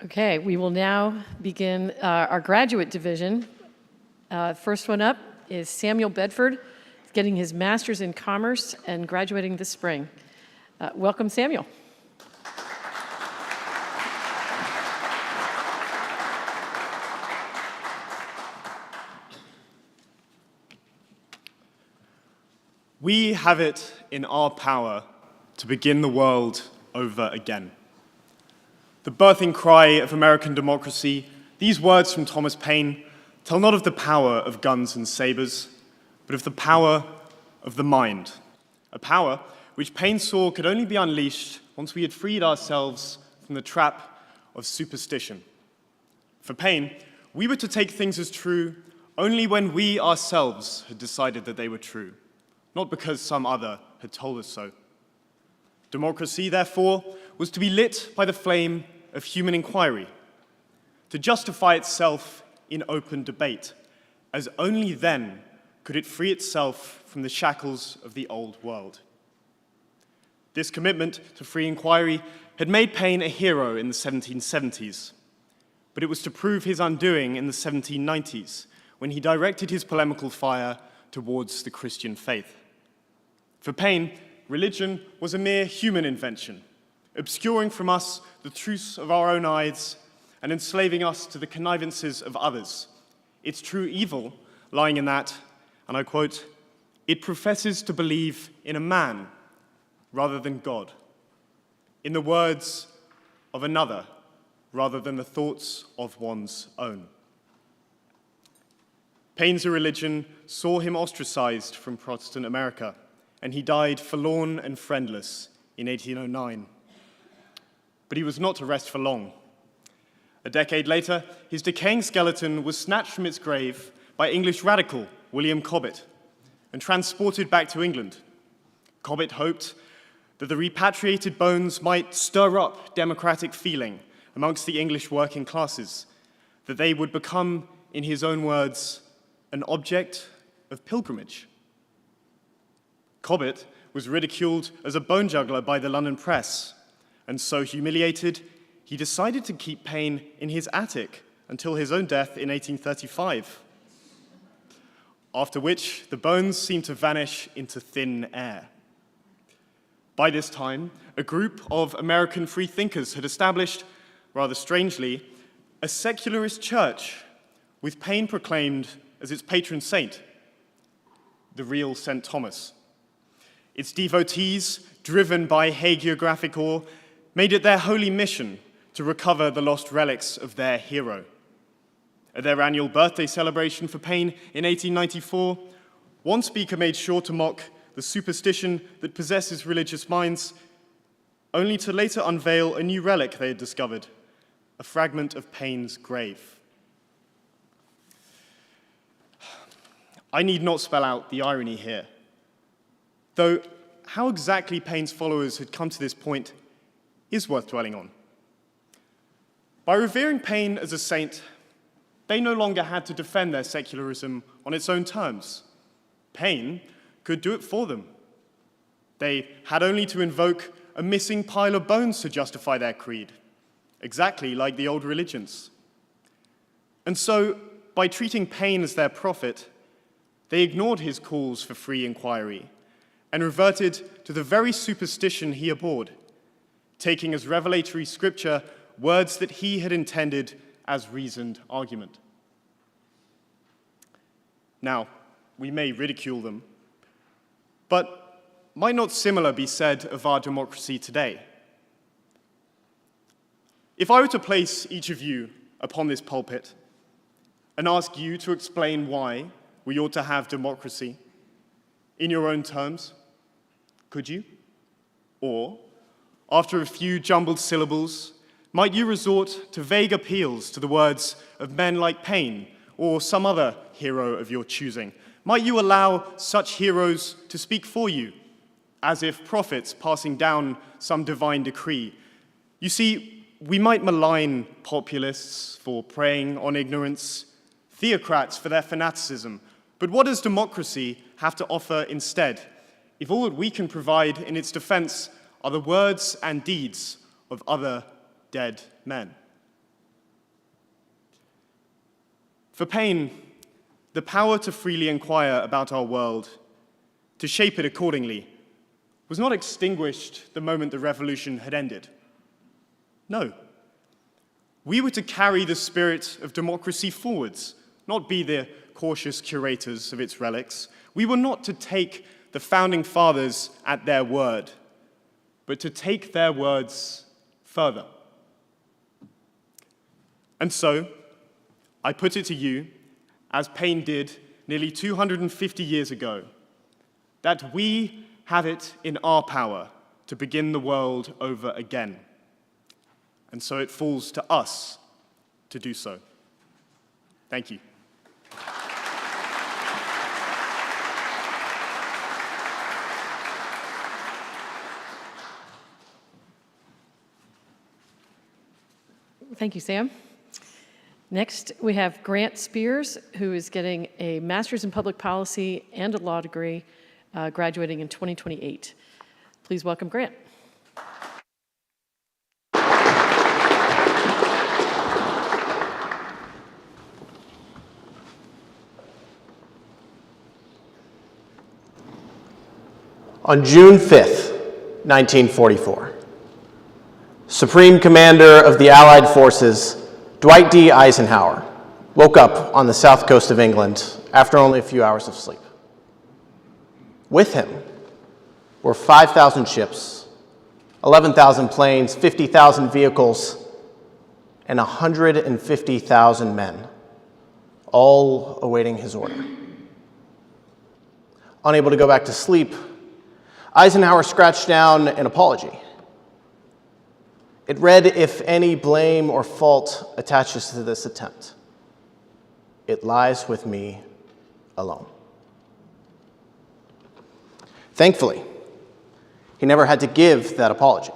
Okay, we will now begin our graduate division. First one up is Samuel Bedford, getting his master's in commerce and graduating this spring. Welcome, Samuel. We have it in our power to begin the world over again. The birthing cry of American democracy, these words from Thomas Paine tell not of the power of guns and sabers, but of the power of the mind, a power which Paine saw could only be unleashed once we had freed ourselves from the trap of superstition. For Paine, we were to take things as true only when we ourselves had decided that they were true, not because some other had told us so. Democracy, therefore, was to be lit by the flame of human inquiry, to justify itself in open debate, as only then could it free itself from the shackles of the old world. This commitment to free inquiry had made Paine a hero in the 1770s, but it was to prove his undoing in the 1790s, when he directed his polemical fire towards the Christian faith. For Paine, religion was a mere human invention, obscuring from us the truths of our own eyes and enslaving us to the connivances of others. Its true evil lying in that, and I quote, "It professes to believe in a man rather than God, in the words of another rather than the thoughts of one's own." Paine's irreligion saw him ostracized from Protestant America, and he died forlorn and friendless in 1809. But he was not to rest for long. A decade later, his decaying skeleton was snatched from its grave by English radical William Cobbett and transported back to England. Cobbett hoped that the repatriated bones might stir up democratic feeling amongst the English working classes, that they would become, in his own words, an object of pilgrimage. Cobbett was ridiculed as a bone juggler by the London press, and so humiliated, he decided to keep Paine in his attic until his own death in 1835, after which the bones seemed to vanish into thin air. By this time, a group of American freethinkers had established, rather strangely, a secularist church with Paine proclaimed as its patron saint, the real St. Thomas. Its devotees, driven by hagiographic awe, made it their holy mission to recover the lost relics of their hero. At their annual birthday celebration for Paine in 1894, one speaker made sure to mock the superstition that possesses religious minds, only to later unveil a new relic they had discovered, a fragment of Paine's grave. I need not spell out the irony here, though how exactly Paine's followers had come to this point is worth dwelling on. By revering Paine as a saint, they no longer had to defend their secularism on its own terms. Paine could do it for them. They had only to invoke a missing pile of bones to justify their creed, exactly like the old religions. And so, by treating Paine as their prophet, they ignored his calls for free inquiry and reverted to the very superstition he abhorred, taking as revelatory scripture words that he had intended as reasoned argument. Now, we may ridicule them, but might not similar be said of our democracy today? If I were to place each of you upon this pulpit and ask you to explain why we ought to have democracy in your own terms, could you? Or, after a few jumbled syllables, might you resort to vague appeals to the words of men like Paine or some other hero of your choosing? Might you allow such heroes to speak for you, as if prophets passing down some divine decree? You see, we might malign populists for preying on ignorance, theocrats for their fanaticism, but what does democracy have to offer instead, if all that we can provide in its defense are the words and deeds of other dead men? For Paine, the power to freely inquire about our world, to shape it accordingly, was not extinguished the moment the revolution had ended. No. We were to carry the spirit of democracy forwards, not be the cautious curators of its relics. We were not to take the founding fathers at their word, but to take their words further. And so, I put it to you, as Paine did nearly 250 years ago, that we have it in our power to begin the world over again. And so it falls to us to do so. Thank you. Thank you, Sam. Next, we have Grant Spears, who is getting a master's in public policy and a law degree, graduating in 2028. Please welcome Grant. On June 5th, 1944, Supreme Commander of the Allied Forces, Dwight D. Eisenhower, woke up on the south coast of England after only a few hours of sleep. With him were 5,000 ships, 11,000 planes, 50,000 vehicles, and 150,000 men, all awaiting his order. Unable to go back to sleep, Eisenhower scratched down an apology. It read, "If any blame or fault attaches to this attempt, it lies with me alone." Thankfully, he never had to give that apology.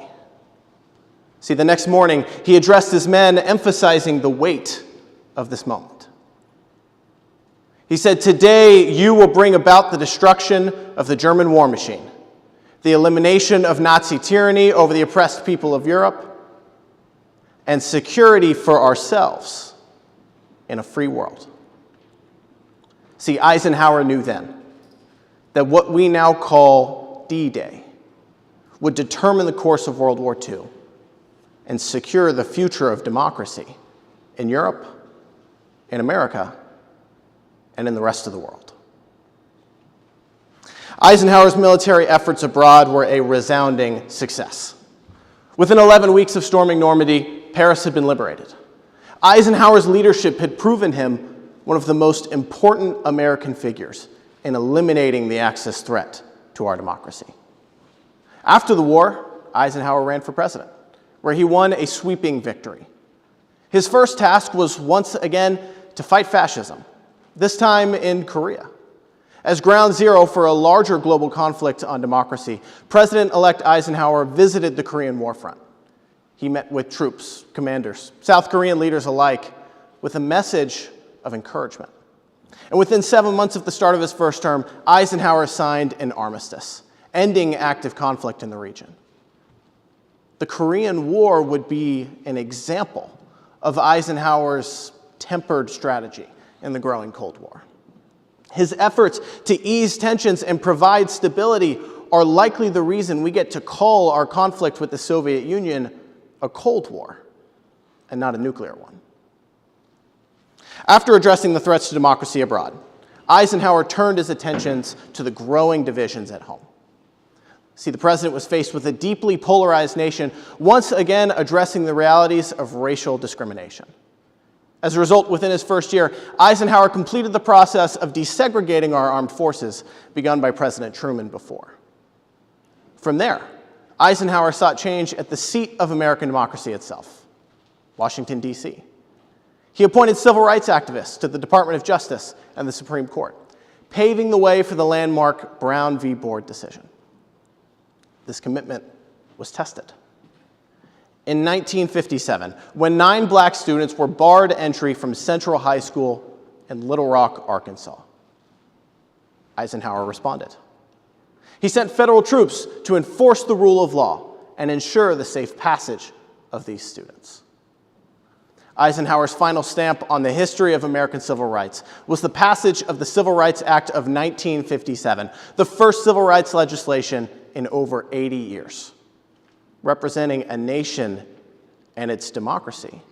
See, the next morning, he addressed his men, emphasizing the weight of this moment. He said, "Today, you will bring about the destruction of the German war machine, the elimination of Nazi tyranny over the oppressed people of Europe, and security for ourselves in a free world." See, Eisenhower knew then that what we now call D-Day would determine the course of World War II and secure the future of democracy in Europe, in America, and in the rest of the world. Eisenhower's military efforts abroad were a resounding success. Within 11 weeks of storming Normandy, Paris had been liberated. Eisenhower's leadership had proven him one of the most important American figures in eliminating the Axis threat to our democracy. After the war, Eisenhower ran for president, where he won a sweeping victory. His first task was once again to fight fascism, this time in Korea. As ground zero for a larger global conflict on democracy, President-elect Eisenhower visited the Korean war front. He met with troops, commanders, South Korean leaders alike, with a message of encouragement. And within 7 months of the start of his first term, Eisenhower signed an armistice, ending active conflict in the region. The Korean War would be an example of Eisenhower's tempered strategy in the growing Cold War. His efforts to ease tensions and provide stability are likely the reason we get to call our conflict with the Soviet Union a Cold War and not a nuclear one. After addressing the threats to democracy abroad, Eisenhower turned his attentions to the growing divisions at home. See, the president was faced with a deeply polarized nation, once again addressing the realities of racial discrimination. As a result, within his first year, Eisenhower completed the process of desegregating our armed forces begun by President Truman before. From there, Eisenhower sought change at the seat of American democracy itself, Washington, D.C. He appointed civil rights activists to the Department of Justice and the Supreme Court, paving the way for the landmark Brown v. Board decision. This commitment was tested. In 1957, when 9 black students were barred entry from Central High School in Little Rock, Arkansas, Eisenhower responded. He sent federal troops to enforce the rule of law and ensure the safe passage of these students. Eisenhower's final stamp on the history of American civil rights was the passage of the Civil Rights Act of 1957, the first civil rights legislation in over 80 years, representing a nation and its democracy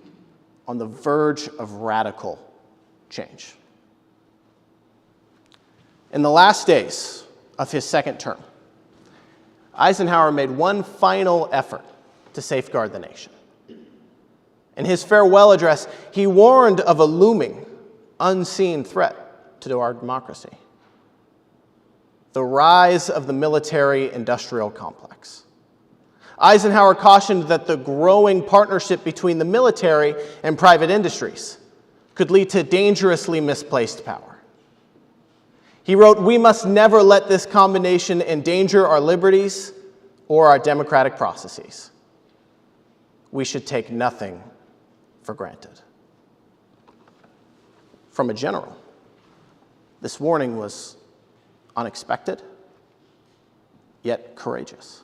on the verge of radical change. In the last days of his second term, Eisenhower made one final effort to safeguard the nation. In his farewell address, he warned of a looming, unseen threat to our democracy: the rise of the military-industrial complex. Eisenhower cautioned that the growing partnership between the military and private industries could lead to dangerously misplaced power. He wrote, "We must never let this combination endanger our liberties or our democratic processes. We should take nothing for granted." From a general, this warning was unexpected, yet courageous.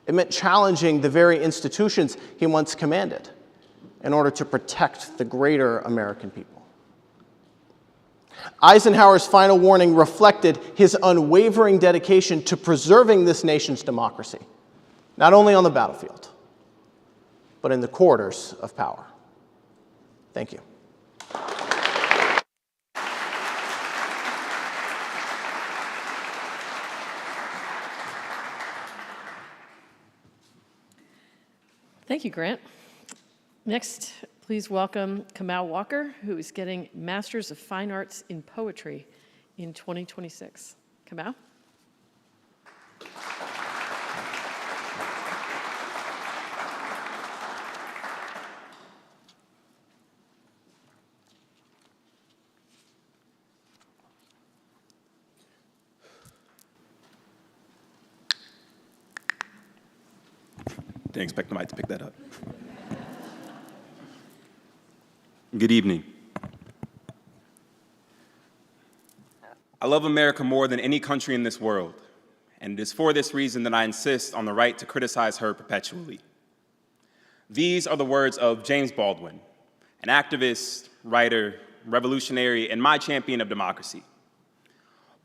It meant challenging the very institutions he once commanded in order to protect the greater American people. Eisenhower's final warning reflected his unwavering dedication to preserving this nation's democracy, not only on the battlefield, but in the corridors of power. Thank you. Thank you, Grant. Next, please welcome Kamal Walker, who is getting Masters of Fine Arts in Poetry in 2026. Kamal? Didn't expect the mic to pick that up. Good evening. I love America more than any country in this world, and it is for this reason that I insist on the right to criticize her perpetually. These are the words of James Baldwin, an activist, writer, revolutionary, and my champion of democracy.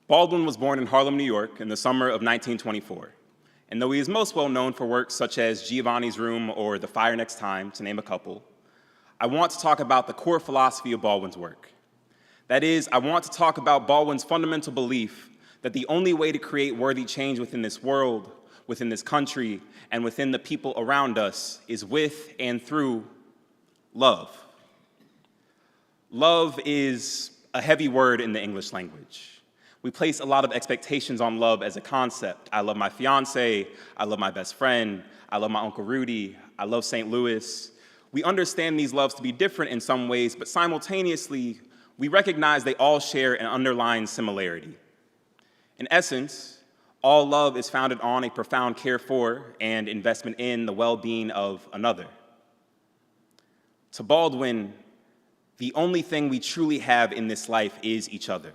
Baldwin was born in Harlem, New York in the summer of 1924. And though he is most well known for works such as Giovanni's Room or The Fire Next Time, to name a couple, I want to talk about the core philosophy of Baldwin's work. That is, I want to talk about Baldwin's fundamental belief that the only way to create worthy change within this world, within this country, and within the people around us is with and through love. Love is a heavy word in the English language. We place a lot of expectations on love as a concept. I love my fiance, I love my best friend, I love my Uncle Rudy, I love St. Louis. We understand these loves to be different in some ways, but simultaneously, we recognize they all share an underlying similarity. In essence, all love is founded on a profound care for and investment in the well-being of another. To Baldwin, the only thing we truly have in this life is each other.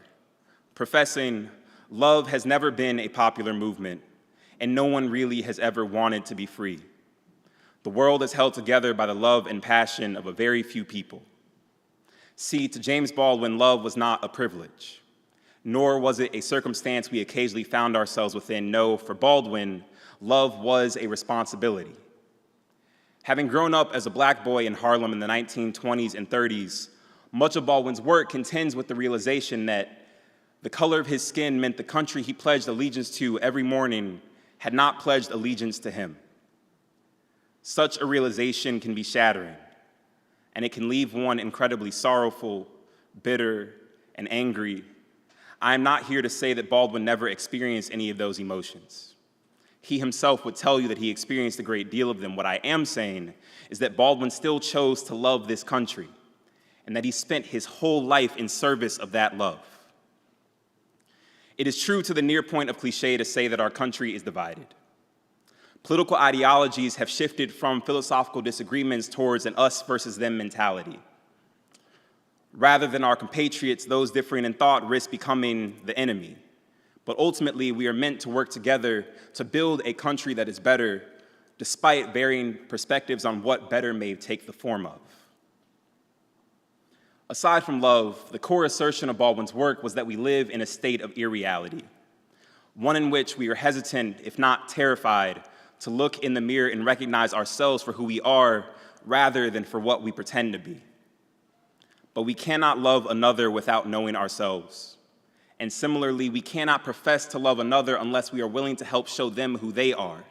Professing love has never been a popular movement, and no one really has ever wanted to be free. The world is held together by the love and passion of a very few people. See, to James Baldwin, love was not a privilege, nor was it a circumstance we occasionally found ourselves within. No, for Baldwin, love was a responsibility. Having grown up as a black boy in Harlem in the 1920s and 30s, much of Baldwin's work contends with the realization that the color of his skin meant the country he pledged allegiance to every morning had not pledged allegiance to him. Such a realization can be shattering, and it can leave one incredibly sorrowful, bitter, and angry. I am not here to say that Baldwin never experienced any of those emotions. He himself would tell you that he experienced a great deal of them. What I am saying is that Baldwin still chose to love this country, and that he spent his whole life in service of that love. It is true to the near point of cliche to say that our country is divided. Political ideologies have shifted from philosophical disagreements towards an us versus them mentality. Rather than our compatriots, those differing in thought risk becoming the enemy. But ultimately, we are meant to work together to build a country that is better, despite varying perspectives on what better may take the form of. Aside from love, the core assertion of Baldwin's work was that we live in a state of irreality, one in which we are hesitant, if not terrified, to look in the mirror and recognize ourselves for who we are rather than for what we pretend to be. But we cannot love another without knowing ourselves. And similarly, we cannot profess to love another unless we are willing to help show them who they are.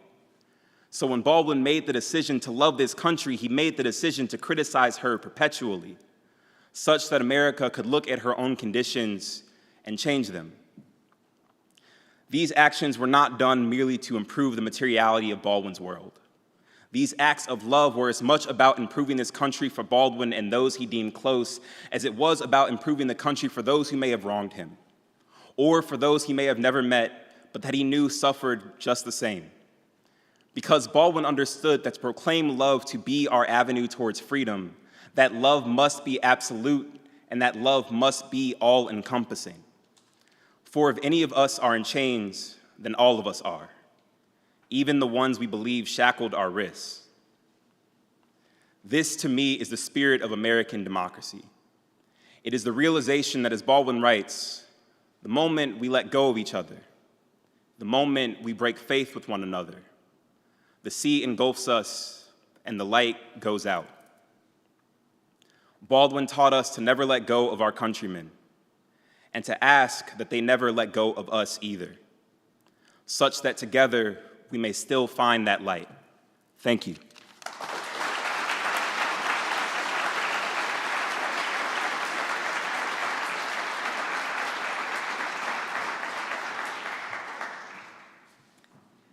So when Baldwin made the decision to love this country, he made the decision to criticize her perpetually, such that America could look at her own conditions and change them. These actions were not done merely to improve the materiality of Baldwin's world. These acts of love were as much about improving this country for Baldwin and those he deemed close as it was about improving the country for those who may have wronged him, or for those he may have never met, but that he knew suffered just the same. Because Baldwin understood that to proclaim love to be our avenue towards freedom, that love must be absolute, and that love must be all-encompassing. For if any of us are in chains, then all of us are, even the ones we believe shackled our wrists. This, to me, is the spirit of American democracy. It is the realization that, as Baldwin writes, the moment we let go of each other, the moment we break faith with one another, the sea engulfs us, and the light goes out. Baldwin taught us to never let go of our countrymen, and to ask that they never let go of us either, such that together we may still find that light. Thank you.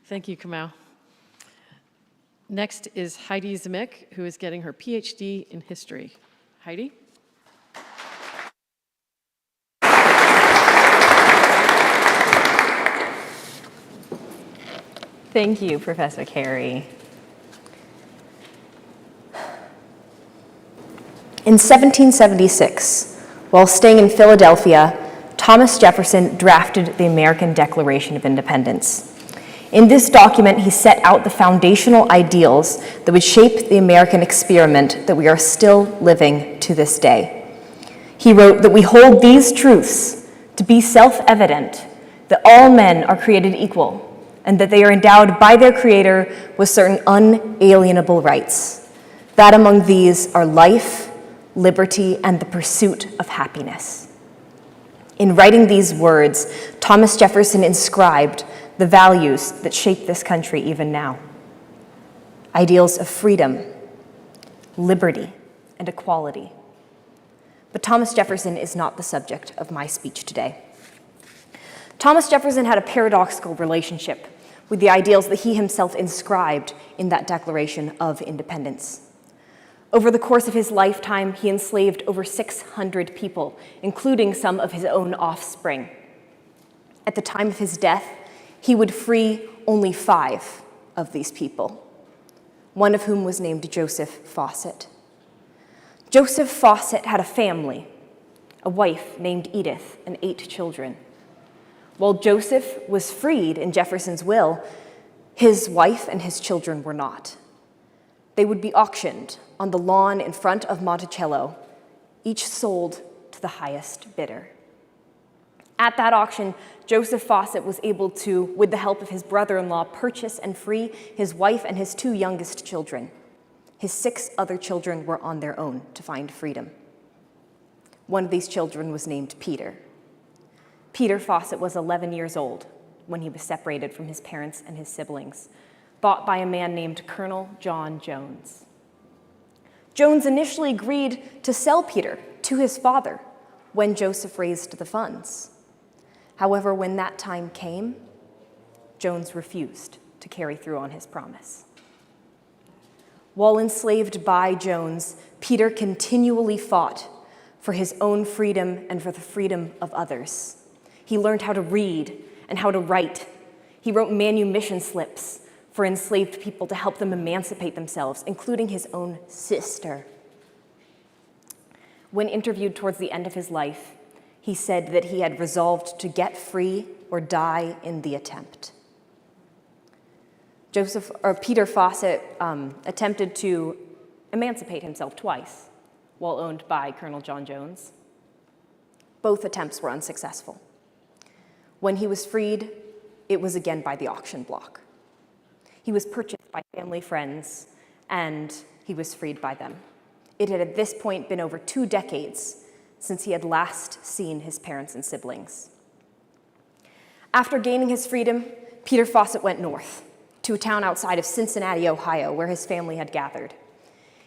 Thank you, Kamal. Next is Heidi Zimick, who is getting her PhD in history. Heidi? Thank you, Professor Carey. In 1776, while staying in Philadelphia, Thomas Jefferson drafted the American Declaration of Independence. In this document, he set out the foundational ideals that would shape the American experiment that we are still living to this day. He wrote that we hold these truths to be self-evident, that all men are created equal, and that they are endowed by their Creator with certain unalienable rights. That among these are life, liberty, and the pursuit of happiness. In writing these words, Thomas Jefferson inscribed the values that shape this country even now. Ideals of freedom, liberty, and equality. But Thomas Jefferson is not the subject of my speech today. Thomas Jefferson had a paradoxical relationship with the ideals that he himself inscribed in that Declaration of Independence. Over the course of his lifetime, he enslaved over 600 people, including some of his own offspring. At the time of his death, he would free only 5 of these people, one of whom was named Joseph Fawcett. Joseph Fawcett had a family, a wife named Edith, and 8 children. While Joseph was freed in Jefferson's will, his wife and his children were not. They would be auctioned on the lawn in front of Monticello, each sold to the highest bidder. At that auction, Joseph Fawcett was able to, with the help of his brother-in-law, purchase and free his wife and his 2 youngest children. His 6 other children were on their own to find freedom. One of these children was named Peter. Peter Fawcett was 11 years old when he was separated from his parents and his siblings, bought by a man named Colonel John Jones. Jones initially agreed to sell Peter to his father when Joseph raised the funds. However, when that time came, Jones refused to carry through on his promise. While enslaved by Jones, Peter continually fought for his own freedom and for the freedom of others. He learned how to read and how to write. He wrote manumission slips for enslaved people to help them emancipate themselves, including his own sister. When interviewed towards the end of his life, he said that he had resolved to get free or die in the attempt. Peter Fawcett attempted to emancipate himself twice while owned by Colonel John Jones. Both attempts were unsuccessful. When he was freed, it was again by the auction block. He was purchased by family friends, and he was freed by them. It had at this point been over 2 decades since he had last seen his parents and siblings. After gaining his freedom, Peter Fawcett went north to a town outside of Cincinnati, Ohio, where his family had gathered.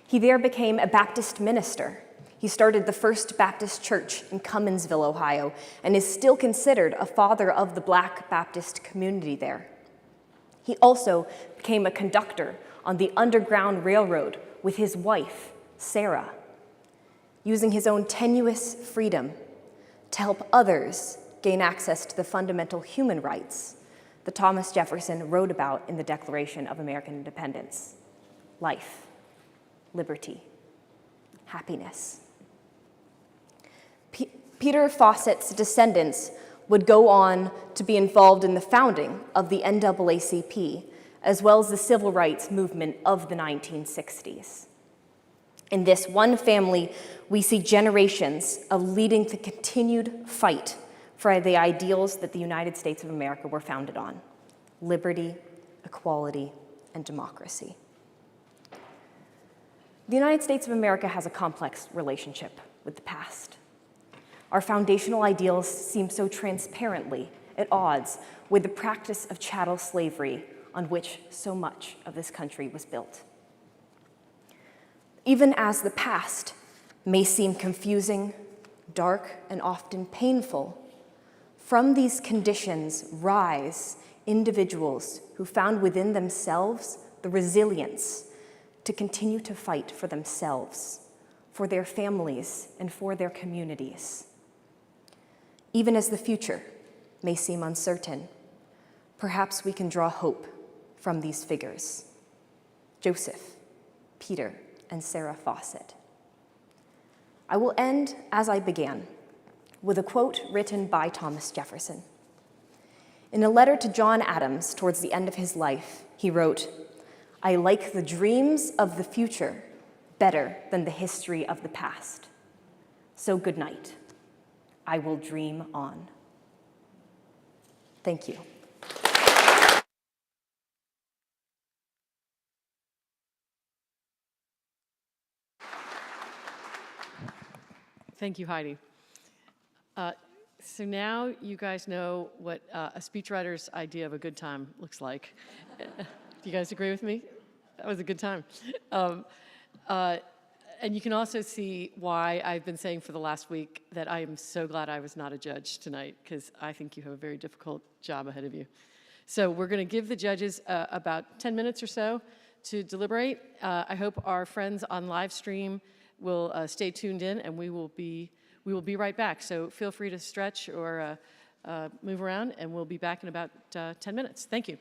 He there became a Baptist minister. He started the First Baptist Church in Cumminsville, Ohio, and is still considered a father of the Black Baptist community there. He also became a conductor on the Underground Railroad with his wife, Sarah, using his own tenuous freedom to help others gain access to the fundamental human rights that Thomas Jefferson wrote about in the Declaration of American Independence: life, liberty, happiness. Peter Fawcett's descendants would go on to be involved in the founding of the NAACP, as well as the civil rights movement of the 1960s. In this one family, we see generations of leading the continued fight for the ideals that the United States of America were founded on: liberty, equality, and democracy. The United States of America has a complex relationship with the past. Our foundational ideals seem so transparently at odds with the practice of chattel slavery on which so much of this country was built. Even as the past may seem confusing, dark, and often painful, from these conditions rise individuals who found within themselves the resilience to continue to fight for themselves, for their families, and for their communities. Even as the future may seem uncertain, perhaps we can draw hope from these figures: Joseph, Peter, and Sarah Fawcett. I will end as I began, with a quote written by Thomas Jefferson. In a letter to John Adams towards the end of his life, he wrote, "I like the dreams of the future better than the history of the past. So good night. I will dream on." Thank you. Thank you, Heidi. So now you guys know what a speechwriter's idea of a good time looks like. Do you guys agree with me? That was a good time. And you can also see why I've been saying for the last week that I am so glad I was not a judge tonight, because I think you have a very difficult job ahead of you. So we're going to give the judges about 10 minutes or so to deliberate. I hope our friends on live stream will stay tuned in, and we will be right back. So feel free to stretch or move around, and we'll be back in about 10 minutes. Thank you.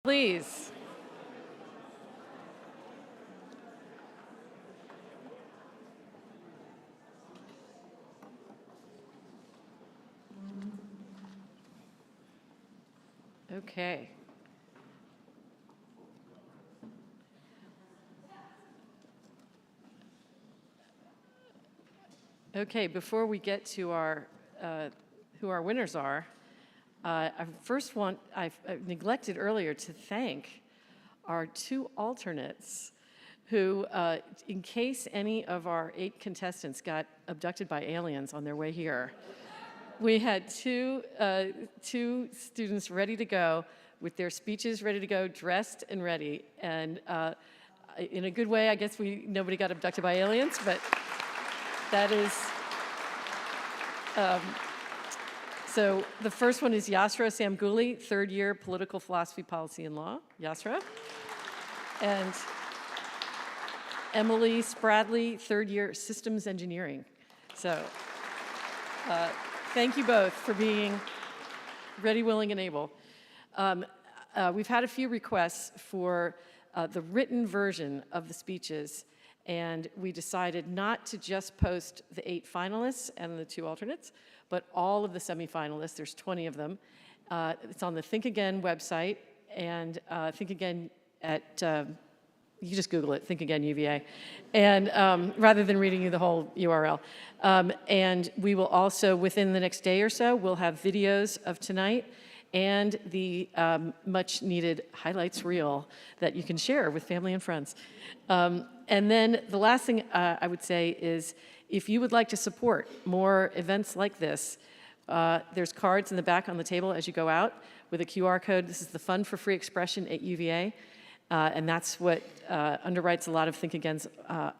Please. Okay. Okay, before we get to our who our winners are, I've neglected earlier to thank our 2 alternates who, in case any of our 8 contestants got abducted by aliens on their way here, we had two students ready to go with their speeches ready to go, dressed and ready. And in a good way, I guess nobody got abducted by aliens, but that is, so the first one is Yasra Samguli, 3rd year political philosophy, policy, and law. Yasra. And Emily Spradley, 3rd year systems engineering. So thank you both for being ready, willing, and able. We've had a few requests for the written version of the speeches, and we decided not to just post the 8 finalists and the 2 alternates, but all of the semifinalists. There's 20 of them. It's on the Think Again website, and Think Again at, you can just Google it, Think Again UVA, and rather than reading you the whole URL. And we will also, within the next day or so, we'll have videos of tonight and the much needed highlights reel that you can share with family and friends. And then the last thing I would say is, if you would like to support more events like this, there's cards in the back on the table as you go out with a QR code. This is the Fund for Free Expression at UVA, and that's what underwrites a lot of Think Again's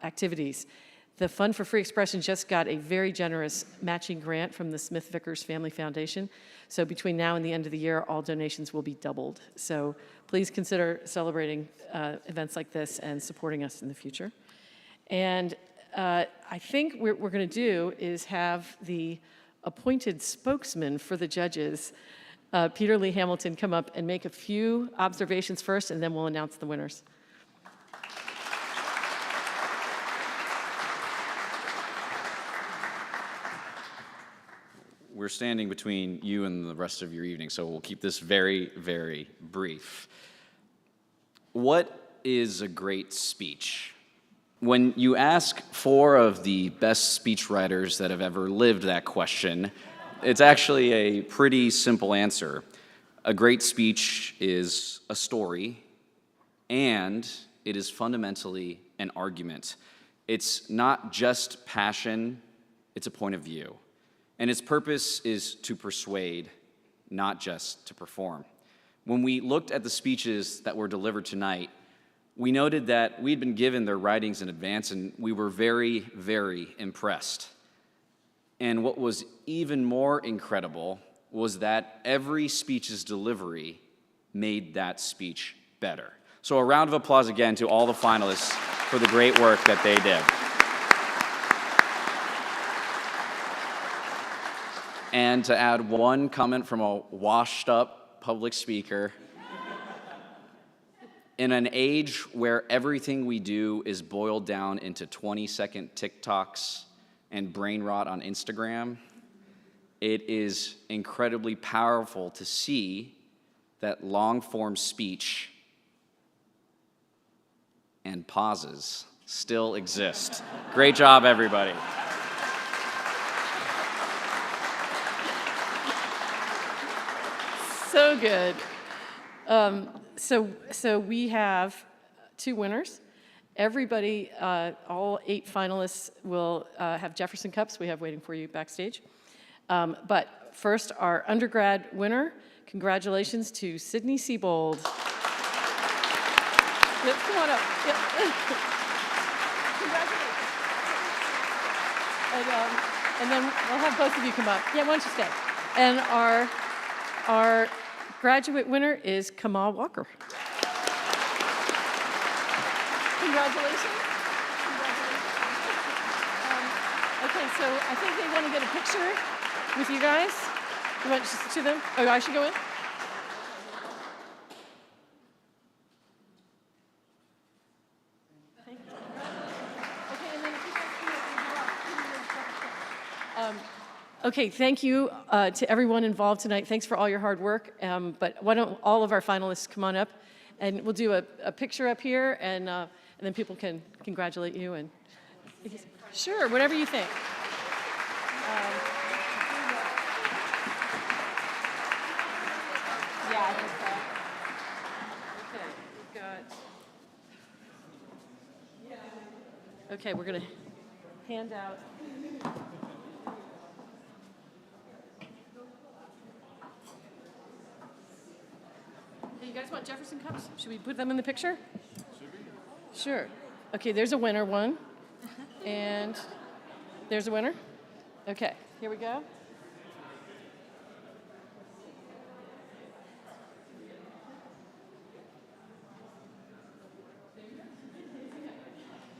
activities. The Fund for Free Expression just got a very generous matching grant from the Smith-Vickers Family Foundation. So between now and the end of the year, all donations will be doubled. So please consider celebrating events like this and supporting us in the future. And I think what we're going to do is have the appointed spokesman for the judges, Peter Lee Hamilton, come up and make a few observations first, and then we'll announce the winners. We're standing between you and the rest of your evening, so we'll keep this very, very brief. What is a great speech? When you ask 4 of the best speechwriters that have ever lived that question, it's actually a pretty simple answer. A great speech is a story, and it is fundamentally an argument. It's not just passion, it's a point of view. And its purpose is to persuade, not just to perform. When we looked at the speeches that were delivered tonight, we noted that we'd been given their writings in advance, and we were very, very impressed. And what was even more incredible was that every speech's delivery made that speech better. So a round of applause again to all the finalists for the great work that they did. And to add one comment from a washed-up public speaker, in an age where everything we do is boiled down into 20-second TikToks and brain rot on Instagram, it is incredibly powerful to see that long-form speech and pauses still exist. Great job, everybody. So good. So we have 2 winners. Everybody, all 8 finalists will have Jefferson cups we have waiting for you backstage. But first, our undergrad winner, congratulations to Cydney Siebold. Yep, come on up. Yep. Congratulations. And then we'll have both of you come up. Yeah, why don't you stay? And our graduate winner is Kamal Walker. Congratulations. Okay, so I think they want to get a picture with you guys. You want to them? Oh, I should go in? Okay, thank you to everyone involved tonight. Thanks for all your hard work. But why don't all of our finalists come on up, and we'll do a picture up here, and then people can congratulate you. And sure, whatever you think. Yeah, I think so. Okay, we've got. Okay, we're gonna hand out. Hey, you guys want Jefferson cups? Should we put them in the picture? Sure. Okay, there's a winner one. And there's a winner. Okay, here we go.